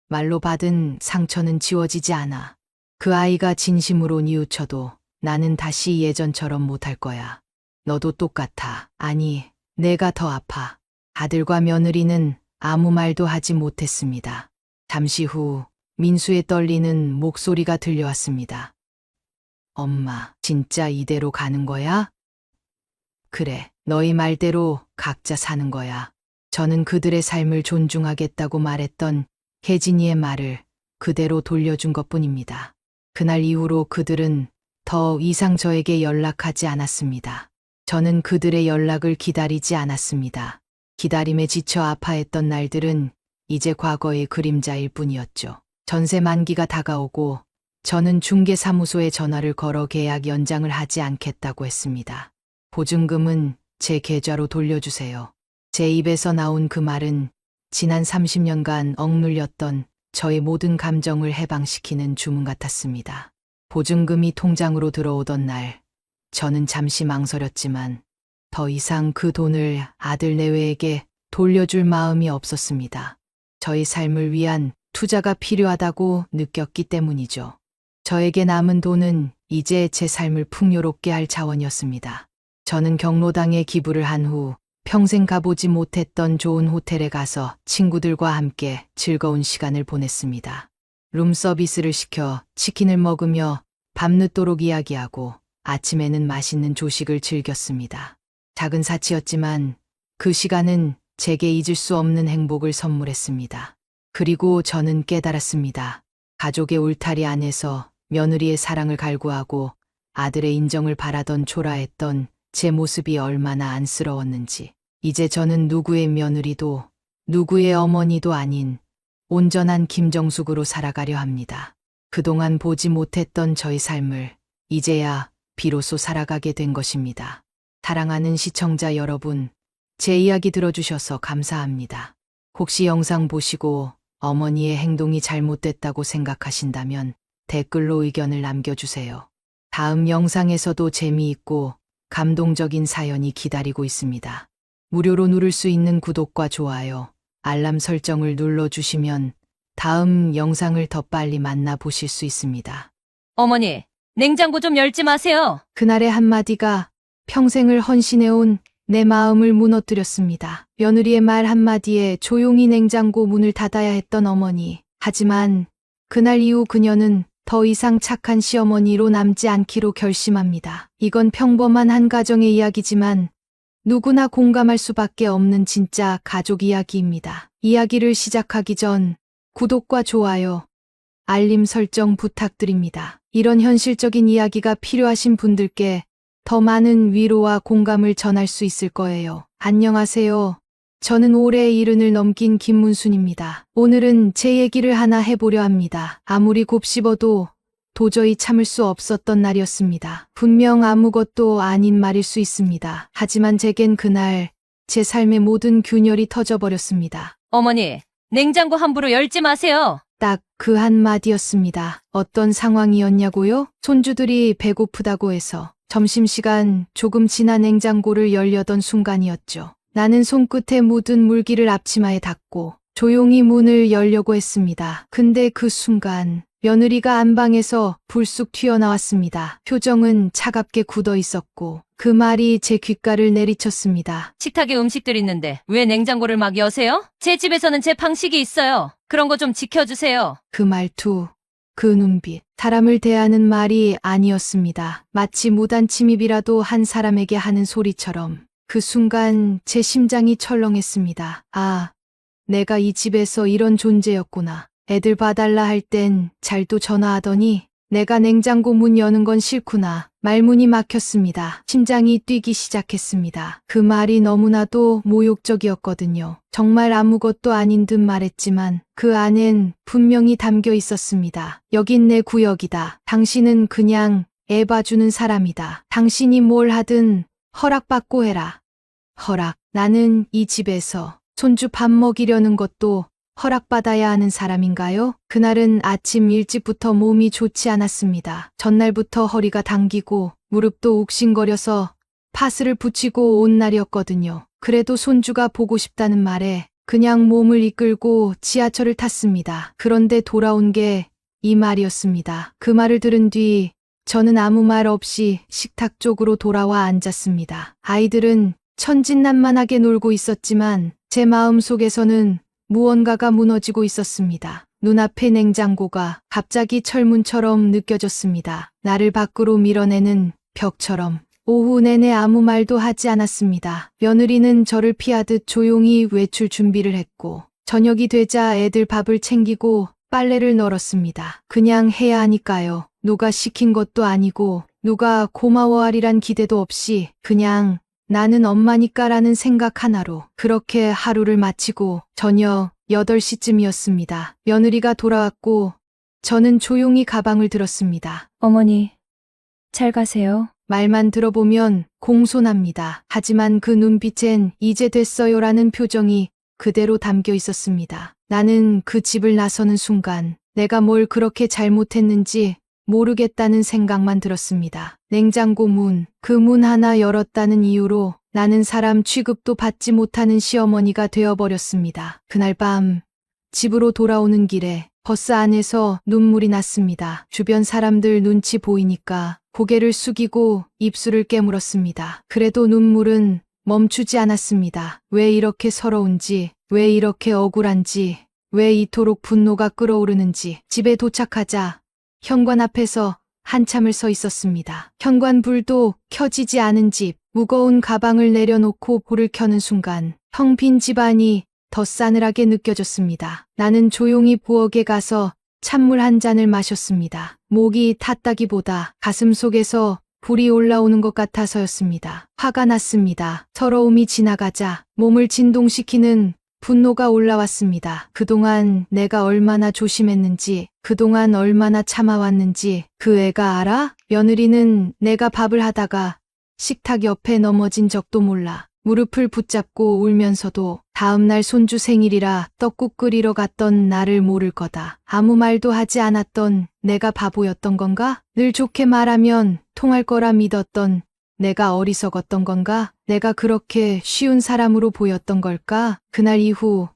말로 받은 상처는 지워지지 않아. 그 아이가 진심으로 뉘우쳐도 나는 다시 예전처럼 못할 거야. 너도 똑같아. 아니, 내가 더 아파. 아들과 며느리는 아무 말도 하지 못했습니다. 잠시 후 민수의 떨리는 목소리가 들려왔습니다. 엄마, 진짜 이대로 가는 거야? 그래, 너희 말대로 각자 사는 거야. 저는 그들의 삶을 존중하겠다고 말했던 혜진이의 말을 그대로 돌려준 것뿐입니다. 그날 이후로 그들은 더 이상 저에게 연락하지 않았습니다. 저는 그들의 연락을 기다리지 않았습니다. 기다림에 지쳐 아파했던 날들은 이제 과거의 그림자일 뿐이었죠. 전세 만기가 다가오고 저는 중개사무소에 전화를 걸어 계약 연장을 하지 않겠다고 했습니다. 보증금은 제 계좌로 돌려주세요. 제 입에서 나온 그 말은 지난 30년간 억눌렸던 저의 모든 감정을 해방시키는 주문 같았습니다. 보증금이 통장으로 들어오던 날, 저는 잠시 망설였지만 더 이상 그 돈을 아들 내외에게 돌려줄 마음이 없었습니다. 저의 삶을 위한 투자가 필요하다고 느꼈기 때문이죠. 저에게 남은 돈은 이제 제 삶을 풍요롭게 할 자원이었습니다. 저는 경로당에 기부를 한 후 평생 가보지 못했던 좋은 호텔에 가서 친구들과 함께 즐거운 시간을 보냈습니다. 룸서비스를 시켜 치킨을 먹으며 밤늦도록 이야기하고 아침에는 맛있는 조식을 즐겼습니다. 작은 사치였지만 그 시간은 제게 잊을 수 없는 행복을 선물했습니다. 그리고 저는 깨달았습니다. 가족의 울타리 안에서 며느리의 사랑을 갈구하고 아들의 인정을 바라던 초라했던 제 모습이 얼마나 안쓰러웠는지. 이제 저는 누구의 며느리도 누구의 어머니도 아닌 온전한 김정숙으로 살아가려 합니다. 그동안 보지 못했던 저의 삶을 이제야 비로소 살아가게 된 것입니다. 사랑하는 시청자 여러분, 제 이야기 들어주셔서 감사합니다. 혹시 영상 보시고 어머니의 행동이 잘못됐다고 생각하신다면 댓글로 의견을 남겨주세요. 다음 영상에서도 재미있고 감동적인 사연이 기다리고 있습니다. 무료로 누를 수 있는 구독과 좋아요, 알람 설정을 눌러주시면 다음 영상을 더 빨리 만나보실 수 있습니다. 어머니, 냉장고 좀 열지 마세요. 그날의 한마디가 평생을 헌신해온 내 마음을 무너뜨렸습니다. 며느리의 말 한마디에 조용히 냉장고 문을 닫아야 했던 어머니. 하지만 그날 이후 그녀는 더 이상 착한 시어머니로 남지 않기로 결심합니다. 이건 평범한 한 가정의 이야기지만 누구나 공감할 수밖에 없는 진짜 가족 이야기입니다. 이야기를 시작하기 전 구독과 좋아요, 알림 설정 부탁드립니다. 이런 현실적인 이야기가 필요하신 분들께 더 많은 위로와 공감을 전할 수 있을 거예요. 안녕하세요. 저는 올해 70을 넘긴 김문순입니다. 오늘은 제 얘기를 하나 해보려 합니다. 아무리 곱씹어도 도저히 참을 수 없었던 날이었습니다. 분명 아무것도 아닌 말일 수 있습니다. 하지만 제겐 그날 제 삶의 모든 균열이 터져버렸습니다. 어머니, 냉장고 함부로 열지 마세요. 딱 그 한마디였습니다. 어떤 상황이었냐고요? 손주들이 배고프다고 해서 점심시간 조금 지나 냉장고를 열려던 순간이었죠. 나는 손끝에 묻은 물기를 앞치마에 닦고 조용히 문을 열려고 했습니다. 근데 그 순간 며느리가 안방에서 불쑥 튀어나왔습니다. 표정은 차갑게 굳어 있었고 그 말이 제 귓가를 내리쳤습니다. 식탁에 음식들 있는데 왜 냉장고를 막 여세요? 제 집에서는 제 방식이 있어요. 그런 거 좀 지켜주세요. 그 말투, 그 눈빛, 사람을 대하는 말이 아니었습니다. 마치 무단 침입이라도 한 사람에게 하는 소리처럼. 그 순간 제 심장이 철렁했습니다. 아, 내가 이 집에서 이런 존재였구나. 애들 봐달라 할 땐 잘도 전화하더니 내가 냉장고 문 여는 건 싫구나. 말문이 막혔습니다. 심장이 뛰기 시작했습니다. 그 말이 너무나도 모욕적이었거든요. 정말 아무것도 아닌 듯 말했지만 그 안엔 분명히 담겨 있었습니다. 여긴 내 구역이다. 당신은 그냥 애 봐주는 사람이다. 당신이 뭘 하든 허락받고 해라. 허락. 나는 이 집에서 손주 밥 먹이려는 것도 허락받아야 하는 사람인가요? 그날은 아침 일찍부터 몸이 좋지 않았습니다. 전날부터 허리가 당기고 무릎도 욱신거려서 파스를 붙이고 온 날이었거든요. 그래도 손주가 보고 싶다는 말에 그냥 몸을 이끌고 지하철을 탔습니다. 그런데 돌아온 게 이 말이었습니다. 그 말을 들은 뒤 저는 아무 말 없이 식탁 쪽으로 돌아와 앉았습니다. 아이들은 천진난만하게 놀고 있었지만 제 마음속에서는 무언가가 무너지고 있었습니다. 눈앞의 냉장고가 갑자기 철문처럼 느껴졌습니다. 나를 밖으로 밀어내는 벽처럼. 오후 내내 아무 말도 하지 않았습니다. 며느리는 저를 피하듯 조용히 외출 준비를 했고 저녁이 되자 애들 밥을 챙기고 빨래를 널었습니다. 그냥 해야 하니까요. 누가 시킨 것도 아니고 누가 고마워하리란 기대도 없이 그냥 나는 엄마니까라는 생각 하나로 그렇게 하루를 마치고 저녁 8시쯤이었습니다. 며느리가 돌아왔고 저는 조용히 가방을 들었습니다. 어머니, 잘 가세요. 말만 들어보면 공손합니다. 하지만 그 눈빛엔 이제 됐어요라는 표정이 그대로 담겨 있었습니다. 나는 그 집을 나서는 순간 내가 뭘 그렇게 잘못했는지 모르겠다는 생각만 들었습니다. 냉장고 문, 그 문 하나 열었다는 이유로 나는 사람 취급도 받지 못하는 시어머니가 되어버렸습니다. 그날 밤 집으로 돌아오는 길에 버스 안에서 눈물이 났습니다. 주변 사람들 눈치 보이니까 고개를 숙이고 입술을 깨물었습니다. 그래도 눈물은 멈추지 않았습니다. 왜 이렇게 서러운지, 왜 이렇게 억울한지, 왜 이토록 분노가 끓어오르는지. 집에 도착하자 현관 앞에서 한참을 서 있었습니다. 현관 불도 켜지지 않은 집, 무거운 가방을 내려놓고 불을 켜는 순간 텅 빈 집안이 더 싸늘하게 느껴졌습니다. 나는 조용히 부엌에 가서 찬물 한 잔을 마셨습니다. 목이 탔다기보다 가슴 속에서 불이 올라오는 것 같아서였습니다. 화가 났습니다. 서러움이 지나가자 몸을 진동시키는 분노가 올라왔습니다. 그동안 내가 얼마나 조심했는지, 그동안 얼마나 참아왔는지 그 애가 알아? 며느리는 내가 밥을 하다가 식탁 옆에 넘어진 적도 몰라. 무릎을 붙잡고 울면서도 다음날 손주 생일이라 떡국 끓이러 갔던 나를 모를 거다. 아무 말도 하지 않았던 내가 바보였던 건가? 늘 좋게 말하면 통할 거라 믿었던 내가 어리석었던 건가? 내가 그렇게 쉬운 사람으로 보였던 걸까? 그날 이후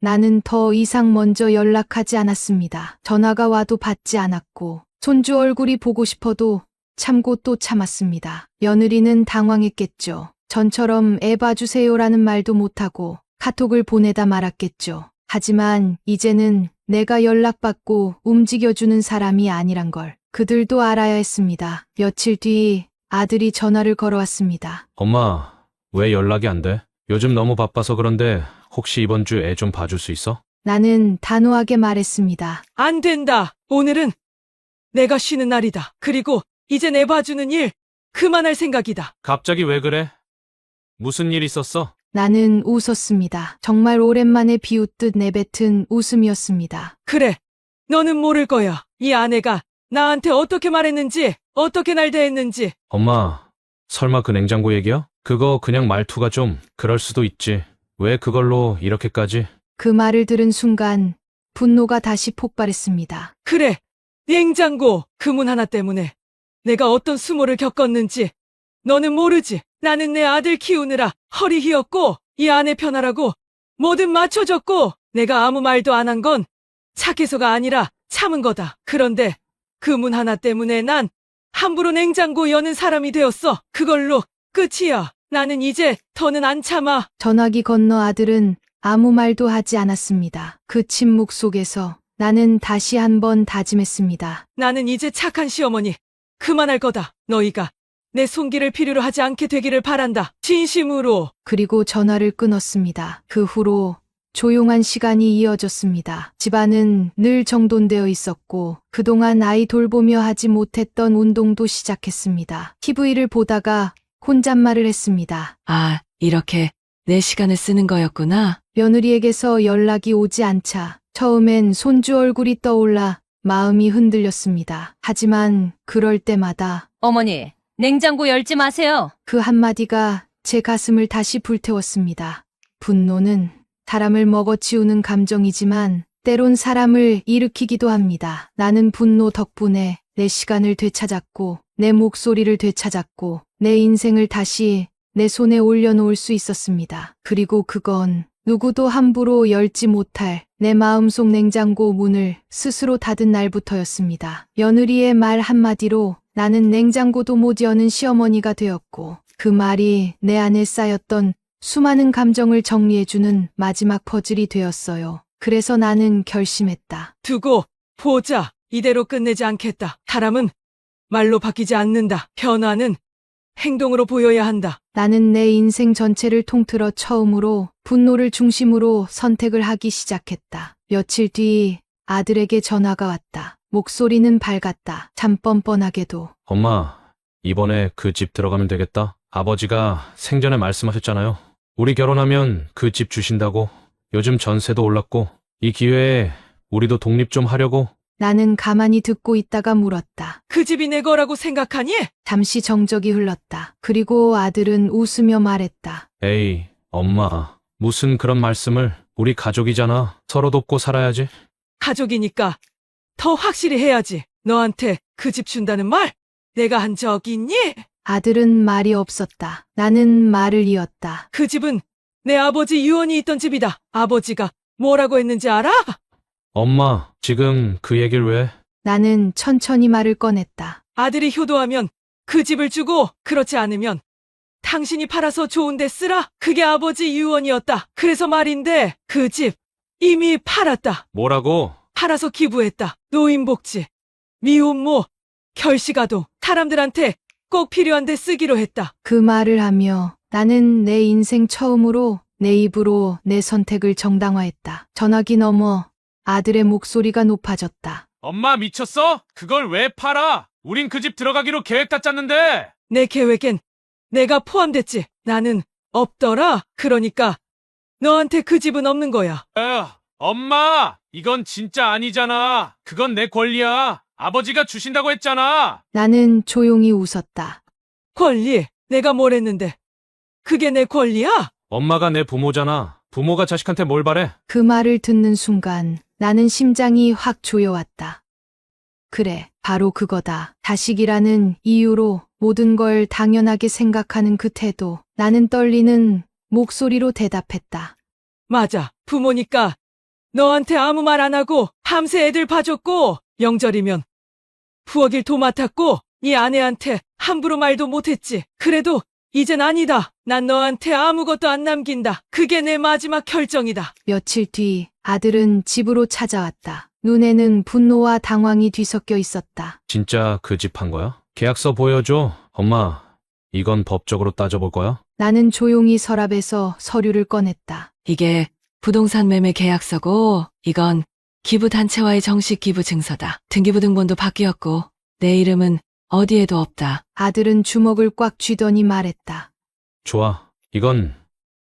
나는 더 이상 먼저 연락하지 않았습니다. 전화가 와도 받지 않았고, 손주 얼굴이 보고 싶어도 참고 또 참았습니다. 며느리는 당황했겠죠. 전처럼 애 봐주세요라는 말도 못하고 카톡을 보내다 말았겠죠. 하지만 이제는 내가 연락받고 움직여주는 사람이 아니란 걸 그들도 알아야 했습니다. 며칠 뒤 아들이 전화를 걸어왔습니다. 엄마, 왜 연락이 안 돼? 요즘 너무 바빠서 그런데 혹시 이번 주 애 좀 봐줄 수 있어? 나는 단호하게 말했습니다. 안 된다. 오늘은 내가 쉬는 날이다. 그리고 이제 내 봐주는 일 그만할 생각이다. 갑자기 왜 그래? 무슨 일 있었어? 나는 웃었습니다. 정말 오랜만에 비웃듯 내뱉은 웃음이었습니다. 그래. 너는 모를 거야. 이 아내가 나한테 어떻게 말했는지, 어떻게 날 대했는지. 엄마, 설마 그 냉장고 얘기야? 그거 그냥 말투가 좀 그럴 수도 있지. 왜 그걸로 이렇게까지? 그 말을 들은 순간 분노가 다시 폭발했습니다. 그래. 냉장고 그 문 하나 때문에 내가 어떤 수모를 겪었는지 너는 모르지. 나는 내 아들 키우느라 허리 휘었고 이 아내 편하라고 뭐든 맞춰줬고 내가 아무 말도 안 한 건 착해서가 아니라 참은 거다. 그런데 그 문 하나 때문에 난 함부로 냉장고 여는 사람이 되었어. 그걸로 끝이야. 나는 이제 더는 안 참아. 전화기 건너 아들은 아무 말도 하지 않았습니다. 그 침묵 속에서 나는 다시 한번 다짐했습니다. 나는 이제 착한 시어머니 그만할 거다. 너희가 내 손길을 필요로 하지 않게 되기를 바란다. 진심으로. 그리고 전화를 끊었습니다. 그 후로 조용한 시간이 이어졌습니다. 집안은 늘 정돈되어 있었고 그동안 아이 돌보며 하지 못했던 운동도 시작했습니다. TV를 보다가 혼잣말을 했습니다. 아, 이렇게 내 시간을 쓰는 거였구나. 며느리에게서 연락이 오지 않자 처음엔 손주 얼굴이 떠올라 마음이 흔들렸습니다. 하지만 그럴 때마다 어머니, 냉장고 열지 마세요. 그 한마디가 제 가슴을 다시 불태웠습니다. 분노는 사람을 먹어치우는 감정이지만 때론 사람을 일으키기도 합니다. 나는 분노 덕분에 내 시간을 되찾았고 내 목소리를 되찾았고 내 인생을 다시 내 손에 올려놓을 수 있었습니다. 그리고 그건 누구도 함부로 열지 못할 내 마음속 냉장고 문을 스스로 닫은 날부터였습니다. 며느리의 말 한마디로 나는 냉장고도 못 여는 시어머니가 되었고 그 말이 내 안에 쌓였던 수많은 감정을 정리해주는 마지막 퍼즐이 되었어요. 그래서 나는 결심했다. 두고 보자. 이대로 끝내지 않겠다. 사람은 말로 바뀌지 않는다. 변화는 행동으로 보여야 한다. 나는 내 인생 전체를 통틀어 처음으로 분노를 중심으로 선택을 하기 시작했다. 며칠 뒤 아들에게 전화가 왔다. 목소리는 밝았다. 참 뻔뻔하게도. 엄마, 이번에 그 집 들어가면 되겠다. 아버지가 생전에 말씀하셨잖아요. 우리 결혼하면 그 집 주신다고. 요즘 전세도 올랐고 이 기회에 우리도 독립 좀 하려고. 나는 가만히 듣고 있다가 물었다. 그 집이 내 거라고 생각하니? 잠시 정적이 흘렀다. 그리고 아들은 웃으며 말했다. 에이, 엄마, 무슨 그런 말씀을. 우리 가족이잖아. 서로 돕고 살아야지. 가족이니까 더 확실히 해야지. 너한테 그 집 준다는 말 내가 한 적 있니? 아들은 말이 없었다. 나는 말을 이었다. 그 집은 내 아버지 유언이 있던 집이다. 아버지가 뭐라고 했는지 알아? 엄마, 지금 그 얘기를 왜? 나는 천천히 말을 꺼냈다. 아들이 효도하면 그 집을 주고 그렇지 않으면 당신이 팔아서 좋은 데 쓰라. 그게 아버지 유언이었다. 그래서 말인데 그 집 이미 팔았다. 뭐라고? 팔아서 기부했다. 노인복지, 미혼모, 결식아동 사람들한테 꼭 필요한 데 쓰기로 했다. 그 말을 하며 나는 내 인생 처음으로 내 입으로 내 선택을 정당화했다. 전화기 너머 아들의 목소리가 높아졌다. 엄마 미쳤어? 그걸 왜 팔아? 우린 그 집 들어가기로 계획 다 짰는데. 내 계획엔 내가 포함됐지. 나는 없더라. 그러니까 너한테 그 집은 없는 거야. 엄마, 이건 진짜 아니잖아. 그건 내 권리야. 아버지가 주신다고 했잖아. 나는 조용히 웃었다. 권리? 내가 뭘 했는데 그게 내 권리야? 엄마가 내 부모잖아. 부모가 자식한테 뭘 바래? 그 말을 듣는 순간 나는 심장이 확 조여왔다. 그래, 바로 그거다. 자식이라는 이유로 모든 걸 당연하게 생각하는 그 태도. 나는 떨리는 목소리로 대답했다. 맞아. 부모니까 너한테 아무 말 안 하고 밤새 애들 봐줬고 명절이면 부엌일 도 맡았고 네 아내한테 함부로 말도 못했지. 그래도 이젠 아니다. 난 너한테 아무것도 안 남긴다. 그게 내 마지막 결정이다. 며칠 뒤 아들은 집으로 찾아왔다. 눈에는 분노와 당황이 뒤섞여 있었다. 진짜 그 집 한 거야? 계약서 보여줘. 엄마, 이건 법적으로 따져볼 거야? 나는 조용히 서랍에서 서류를 꺼냈다. 이게 부동산 매매 계약서고 이건 기부단체와의 정식 기부 증서다. 등기부 등본도 바뀌었고 내 이름은 어디에도 없다. 아들은 주먹을 꽉 쥐더니 말했다. 좋아. 이건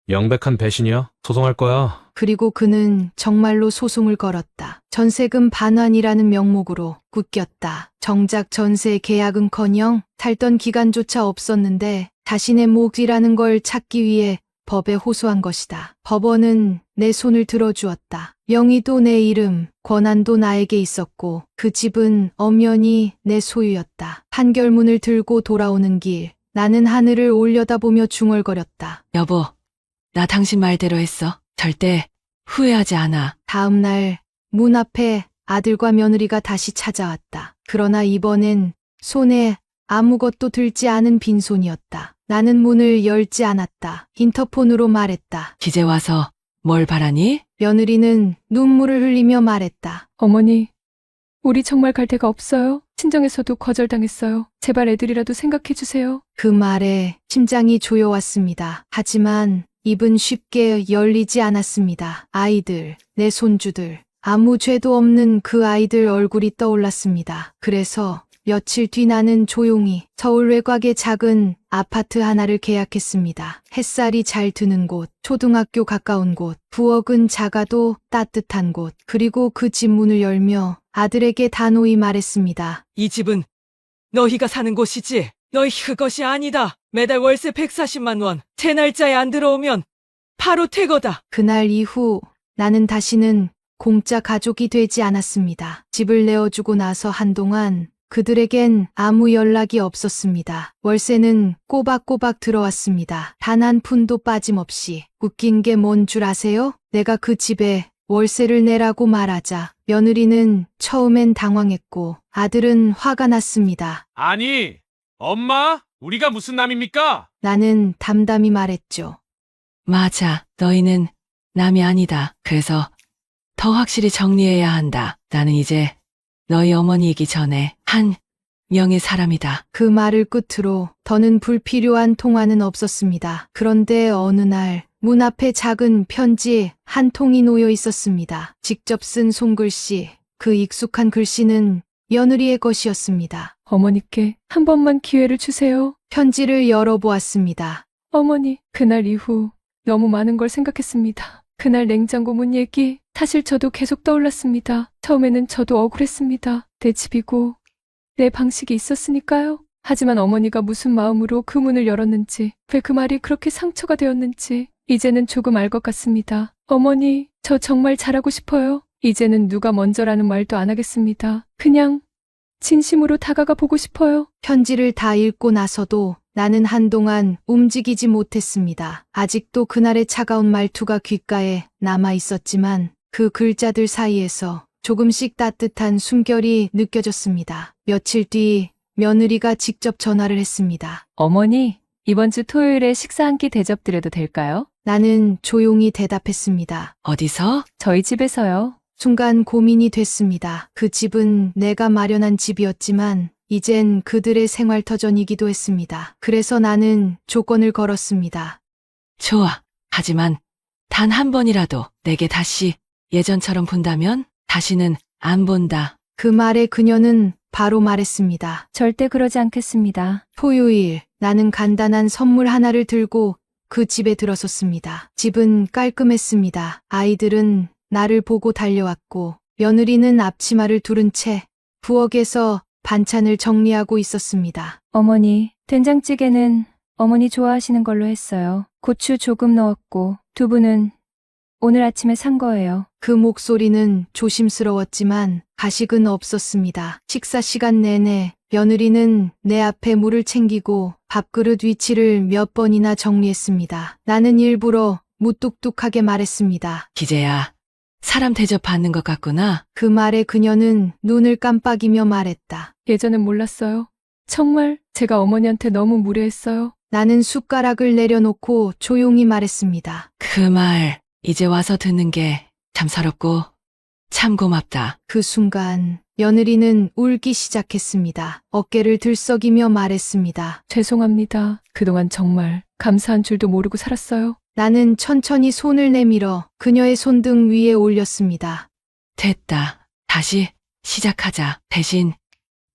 명백한 배신이야. 소송할 거야. 그리고 그는 정말로 소송을 걸었다. 전세금 반환이라는 명목으로 굳겼다. 정작 전세 계약은커녕 살던 기간조차 없었는데 자신의 몫이라는 걸 찾기 위해 법에 호소한 것이다. 법원은 내 손을 들어주었다. 명의도 내 이름, 권한도 나에게 있었고 그 집은 엄연히 내 소유였다. 판결문을 들고 돌아오는 길, 나는 하늘을 올려다보며 중얼거렸다. 여보, 나 당신 말대로 했어. 절대 후회하지 않아. 다음 날 문 앞에 아들과 며느리가 다시 찾아왔다. 그러나 이번엔 손에 아무것도 들지 않은 빈손이었다. 나는 문을 열지 않았다. 인터폰으로 말했다. 이제 와서 뭘 바라니? 며느리는 눈물을 흘리며 말했다. 어머니, 우리 정말 갈 데가 없어요. 친정에서도 거절당했어요. 제발 애들이라도 생각해 주세요. 그 말에 심장이 조여왔습니다. 하지만 입은 쉽게 열리지 않았습니다. 아이들, 내 손주들, 아무 죄도 없는 그 아이들 얼굴이 떠올랐습니다. 그래서 며칠 뒤 나는 조용히 서울 외곽의 작은 아파트 하나를 계약했습니다. 햇살이 잘 드는 곳, 초등학교 가까운 곳, 부엌은 작아도 따뜻한 곳, 그리고 그 집 문을 열며 아들에게 단호히 말했습니다. 이 집은 너희가 사는 곳이지. 너희 그것이 아니다. 매달 월세 140만 원. 제 날짜에 안 들어오면 바로 퇴거다. 그날 이후 나는 다시는 공짜 가족이 되지 않았습니다. 집을 내어주고 나서 한동안 그들에겐 아무 연락이 없었습니다. 월세는 꼬박꼬박 들어왔습니다. 단 한 푼도 빠짐없이. 웃긴 게 뭔 줄 아세요? 내가 그 집에 월세를 내라고 말하자 며느리는 처음엔 당황했고 아들은 화가 났습니다. 아니, 엄마, 우리가 무슨 남입니까? 나는 담담히 말했죠. 맞아. 너희는 남이 아니다. 그래서 더 확실히 정리해야 한다. 나는 이제 너희 어머니이기 전에 한 명의 사람이다. 그 말을 끝으로 더는 불필요한 통화는 없었습니다. 그런데 어느 날 문 앞에 작은 편지 한 통이 놓여 있었습니다. 직접 쓴 손글씨, 그 익숙한 글씨는 며느리의 것이었습니다. 어머니께 한 번만 기회를 주세요. 편지를 열어보았습니다. 어머니, 그날 이후 너무 많은 걸 생각했습니다. 그날 냉장고 문 얘기, 사실 저도 계속 떠올랐습니다. 처음에는 저도 억울했습니다. 내 집이고 내 방식이 있었으니까요. 하지만 어머니가 무슨 마음으로 그 문을 열었는지, 왜 그 말이 그렇게 상처가 되었는지 이제는 조금 알 것 같습니다. 어머니, 저 정말 잘하고 싶어요. 이제는 누가 먼저라는 말도 안 하겠습니다. 그냥 진심으로 다가가 보고 싶어요. 편지를 다 읽고 나서도 나는 한동안 움직이지 못했습니다. 아직도 그날의 차가운 말투가 귓가에 남아 있었지만 그 글자들 사이에서 조금씩 따뜻한 숨결이 느껴졌습니다. 며칠 뒤 며느리가 직접 전화를 했습니다. 어머니, 이번 주 토요일에 식사 한 끼 대접드려도 될까요? 나는 조용히 대답했습니다. 어디서? 저희 집에서요. 순간 고민이 됐습니다. 그 집은 내가 마련한 집이었지만 이젠 그들의 생활터전이기도 했습니다. 그래서 나는 조건을 걸었습니다. 좋아. 하지만 단 한 번이라도 내게 다시 예전처럼 본다면 다시는 안 본다. 그 말에 그녀는 바로 말했습니다. 절대 그러지 않겠습니다. 토요일, 나는 간단한 선물 하나를 들고 그 집에 들어섰습니다. 집은 깔끔했습니다. 아이들은 나를 보고 달려왔고 며느리는 앞치마를 두른 채 부엌에서 반찬을 정리하고 있었습니다. 어머니, 된장찌개는 어머니 좋아하시는 걸로 했어요. 고추 조금 넣었고 두부는 오늘 아침에 산 거예요. 그 목소리는 조심스러웠지만 가식은 없었습니다. 식사 시간 내내 며느리는 내 앞에 물을 챙기고 밥그릇 위치를 몇 번이나 정리했습니다. 나는 일부러 무뚝뚝하게 말했습니다. 기재야, 사람 대접받는 것 같구나. 그 말에 그녀는 눈을 깜빡이며 말했다. 예전엔 몰랐어요. 정말 제가 어머니한테 너무 무례했어요. 나는 숟가락을 내려놓고 조용히 말했습니다. 그 말 이제 와서 듣는 게 참 서럽고 참 고맙다. 그 순간 며느리는 울기 시작했습니다. 어깨를 들썩이며 말했습니다. 죄송합니다. 그동안 정말 감사한 줄도 모르고 살았어요. 나는 천천히 손을 내밀어 그녀의 손등 위에 올렸습니다. 됐다. 다시 시작하자. 대신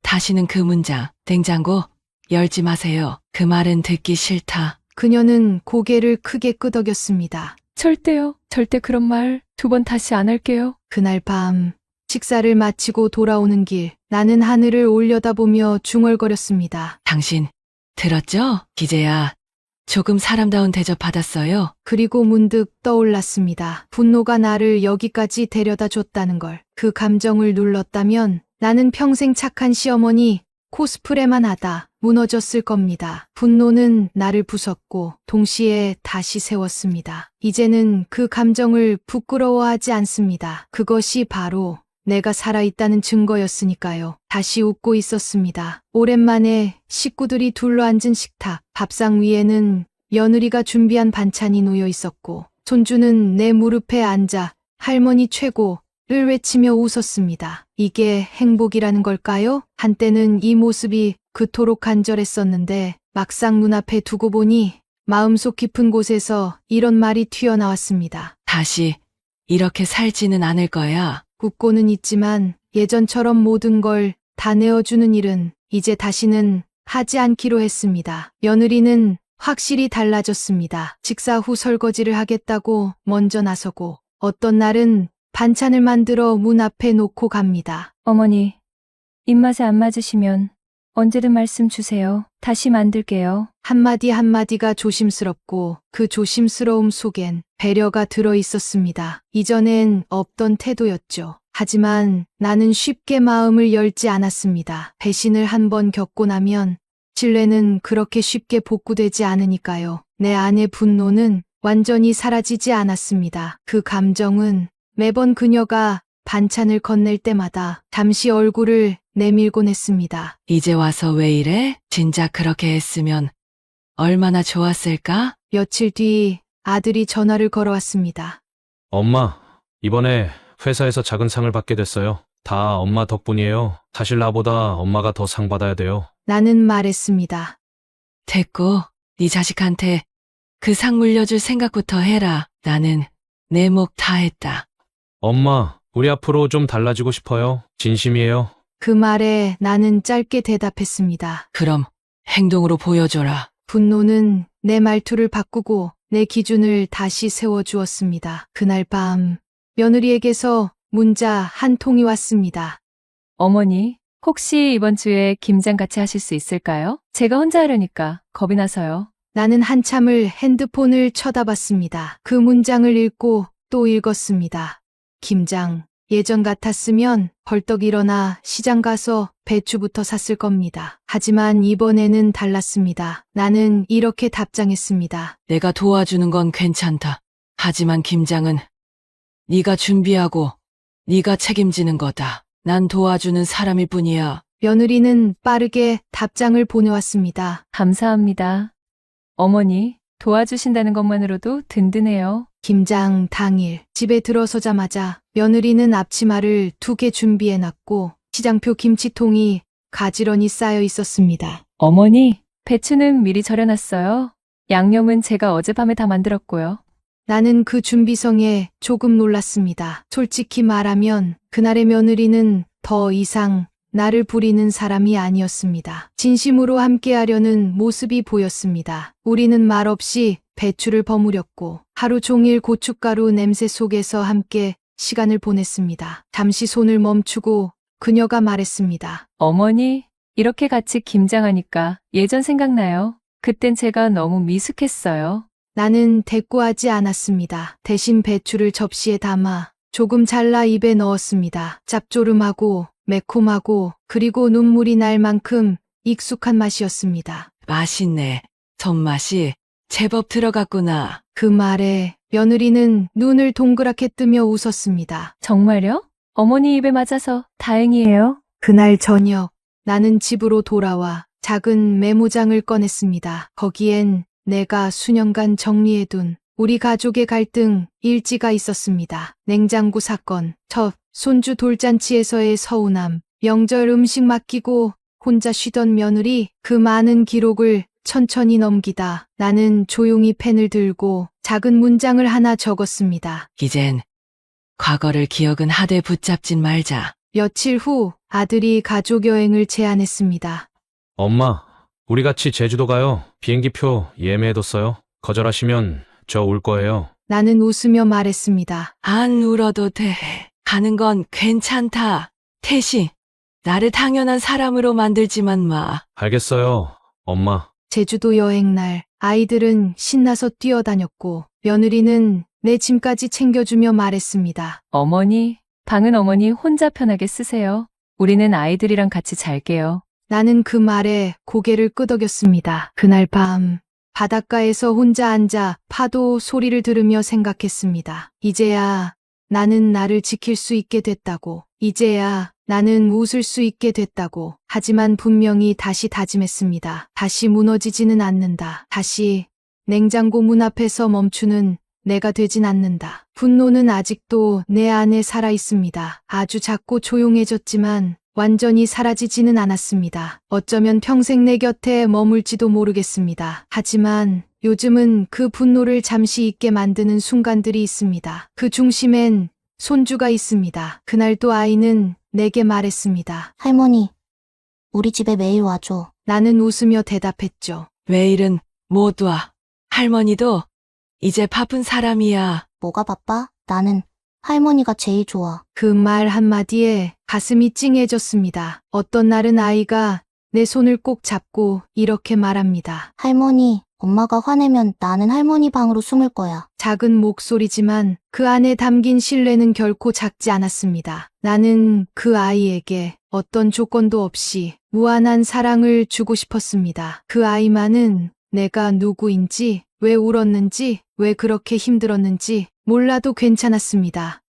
다시는 그 문장 냉장고 열지 마세요. 그 말은 듣기 싫다. 그녀는 고개를 크게 끄덕였습니다. 절대요. 절대 그런 말 2번 다시 안 할게요. 그날 밤 식사를 마치고 돌아오는 길 나는 하늘을 올려다보며 중얼거렸습니다. 당신 들었죠? 기재야. 조금 사람다운 대접 받았어요. 그리고 문득 떠올랐습니다. 분노가 나를 여기까지 데려다 줬다는 걸. 그 감정을 눌렀다면 나는 평생 착한 시어머니 코스프레만 하다 무너졌을 겁니다. 분노는 나를 부쉈고 동시에 다시 세웠습니다. 이제는 그 감정을 부끄러워하지 않습니다. 그것이 바로 내가 살아있다는 증거였으니까요. 다시 웃고 있었습니다. 오랜만에 식구들이 둘러앉은 식탁, 밥상 위에는 며느리가 준비한 반찬이 놓여 있었고 손주는 내 무릎에 앉아 할머니 최고를 외치며 웃었습니다. 이게 행복이라는 걸까요? 한때는 이 모습이 그토록 간절했었는데 막상 눈앞에 두고 보니 마음속 깊은 곳에서 이런 말이 튀어나왔습니다. 다시 이렇게 살지는 않을 거야. 웃고는 있지만 예전처럼 모든 걸 다 내어주는 일은 이제 다시는 하지 않기로 했습니다. 며느리는 확실히 달라졌습니다. 식사 후 설거지를 하겠다고 먼저 나서고 어떤 날은 반찬을 만들어 문 앞에 놓고 갑니다. 어머니, 입맛에 안 맞으시면 언제든 말씀 주세요. 다시 만들게요. 한마디 한마디가 조심스럽고 그 조심스러움 속엔 배려가 들어 있었습니다. 이전엔 없던 태도였죠. 하지만 나는 쉽게 마음을 열지 않았습니다. 배신을 한번 겪고 나면 신뢰는 그렇게 쉽게 복구되지 않으니까요. 내 안의 분노는 완전히 사라지지 않았습니다. 그 감정은 매번 그녀가 반찬을 건넬 때마다 잠시 얼굴을 내밀곤 했습니다. 이제 와서 왜 이래? 진작 그렇게 했으면 얼마나 좋았을까? 며칠 뒤 아들이 전화를 걸어왔습니다. 엄마, 이번에 회사에서 작은 상을 받게 됐어요. 다 엄마 덕분이에요. 사실 나보다 엄마가 더 상 받아야 돼요. 나는 말했습니다. 됐고, 네 자식한테 그 상 물려줄 생각부터 해라. 나는 내 목 다 했다. 엄마, 우리 앞으로 좀 달라지고 싶어요. 진심이에요. 그 말에 나는 짧게 대답했습니다. 그럼 행동으로 보여줘라. 분노는 내 말투를 바꾸고 내 기준을 다시 세워주었습니다. 그날 밤 며느리에게서 문자 한 통이 왔습니다. 어머니, 혹시 이번 주에 김장 같이 하실 수 있을까요? 제가 혼자 하려니까 겁이 나서요. 나는 한참을 핸드폰을 쳐다봤습니다. 그 문장을 읽고 또 읽었습니다. 김장. 예전 같았으면 벌떡 일어나 시장 가서 배추부터 샀을 겁니다. 하지만 이번에는 달랐습니다. 나는 이렇게 답장했습니다. 내가 도와주는 건 괜찮다. 하지만 김장은 네가 준비하고 네가 책임지는 거다. 난 도와주는 사람일 뿐이야. 며느리는 빠르게 답장을 보내왔습니다. 감사합니다. 어머니, 도와주신다는 것만으로도 든든해요. 김장 당일 집에 들어서자마자 며느리는 앞치마를 2개 준비해놨고 시장표 김치통이 가지런히 쌓여 있었습니다. 어머니, 배추는 미리 절여놨어요. 양념은 제가 어젯밤에 다 만들었고요. 나는 그 준비성에 조금 놀랐습니다. 솔직히 말하면 그날의 며느리는 더 이상 나를 부리는 사람이 아니었습니다. 진심으로 함께하려는 모습이 보였습니다. 우리는 말없이 배추를 버무렸고 하루 종일 고춧가루 냄새 속에서 함께 시간을 보냈습니다. 잠시 손을 멈추고 그녀가 말했습니다. 어머니, 이렇게 같이 김장하니까 예전 생각나요. 그땐 제가 너무 미숙했어요. 나는 대꾸하지 않았습니다. 대신 배추를 접시에 담아 조금 잘라 입에 넣었습니다. 짭조름하고 매콤하고 그리고 눈물이 날 만큼 익숙한 맛이었습니다. 맛있네. 손맛이 제법 들어갔구나. 그 말에 며느리는 눈을 동그랗게 뜨며 웃었습니다. 정말요? 어머니 입에 맞아서 다행이에요. 그날 저녁 나는 집으로 돌아와 작은 메모장을 꺼냈습니다. 거기엔 내가 수년간 정리해둔 우리 가족의 갈등 일지가 있었습니다. 냉장고 사건, 첫 손주 돌잔치에서의 서운함, 명절 음식 맡기고 혼자 쉬던 며느리, 그 많은 기록을 천천히 넘기다 나는 조용히 펜을 들고 작은 문장을 하나 적었습니다. 이젠 과거를 기억은 하되 붙잡진 말자. 며칠 후 아들이 가족 여행을 제안했습니다. 엄마, 우리 같이 제주도 가요. 비행기표 예매해뒀어요. 거절하시면 저 올 거예요. 나는 웃으며 말했습니다. 안 울어도 돼. 가는 건 괜찮다. 태시, 나를 당연한 사람으로 만들지만 마. 알겠어요, 엄마. 제주도 여행 날 아이들은 신나서 뛰어다녔고 며느리는 내 짐까지 챙겨주며 말했습니다. 어머니, 방은 어머니 혼자 편하게 쓰세요. 우리는 아이들이랑 같이 잘게요. 나는 그 말에 고개를 끄덕였습니다. 그날 밤 바닷가에서 혼자 앉아 파도 소리를 들으며 생각했습니다. 이제야 나는 나를 지킬 수 있게 됐다고. 이제야 나는 웃을 수 있게 됐다고. 하지만 분명히 다시 다짐했습니다. 다시 무너지지는 않는다. 다시 냉장고 문 앞에서 멈추는 내가 되진 않는다. 분노는 아직도 내 안에 살아 있습니다. 아주 작고 조용해졌지만 완전히 사라지지는 않았습니다. 어쩌면 평생 내 곁에 머물지도 모르겠습니다. 하지만 요즘은 그 분노를 잠시 잊게 만드는 순간들이 있습니다. 그 중심엔 손주가 있습니다. 그날 또 아이는 내게 말했습니다. 할머니, 우리 집에 매일 와줘. 나는 웃으며 대답했죠. 매일은 못 와. 할머니도 이제 바쁜 사람이야. 뭐가 바빠? 나는 할머니가 제일 좋아. 그 말 한마디에 가슴이 찡해졌습니다. 어떤 날은 아이가 내 손을 꼭 잡고 이렇게 말합니다. 할머니, 엄마가 화내면 나는 할머니 방으로 숨을 거야. 작은 목소리지만 그 안에 담긴 신뢰는 결코 작지 않았습니다. 나는 그 아이에게 어떤 조건도 없이 무한한 사랑을 주고 싶었습니다. 그 아이만은 내가 누구인지, 왜 울었는지, 왜 그렇게 힘들었는지 몰라도 괜찮았습니다.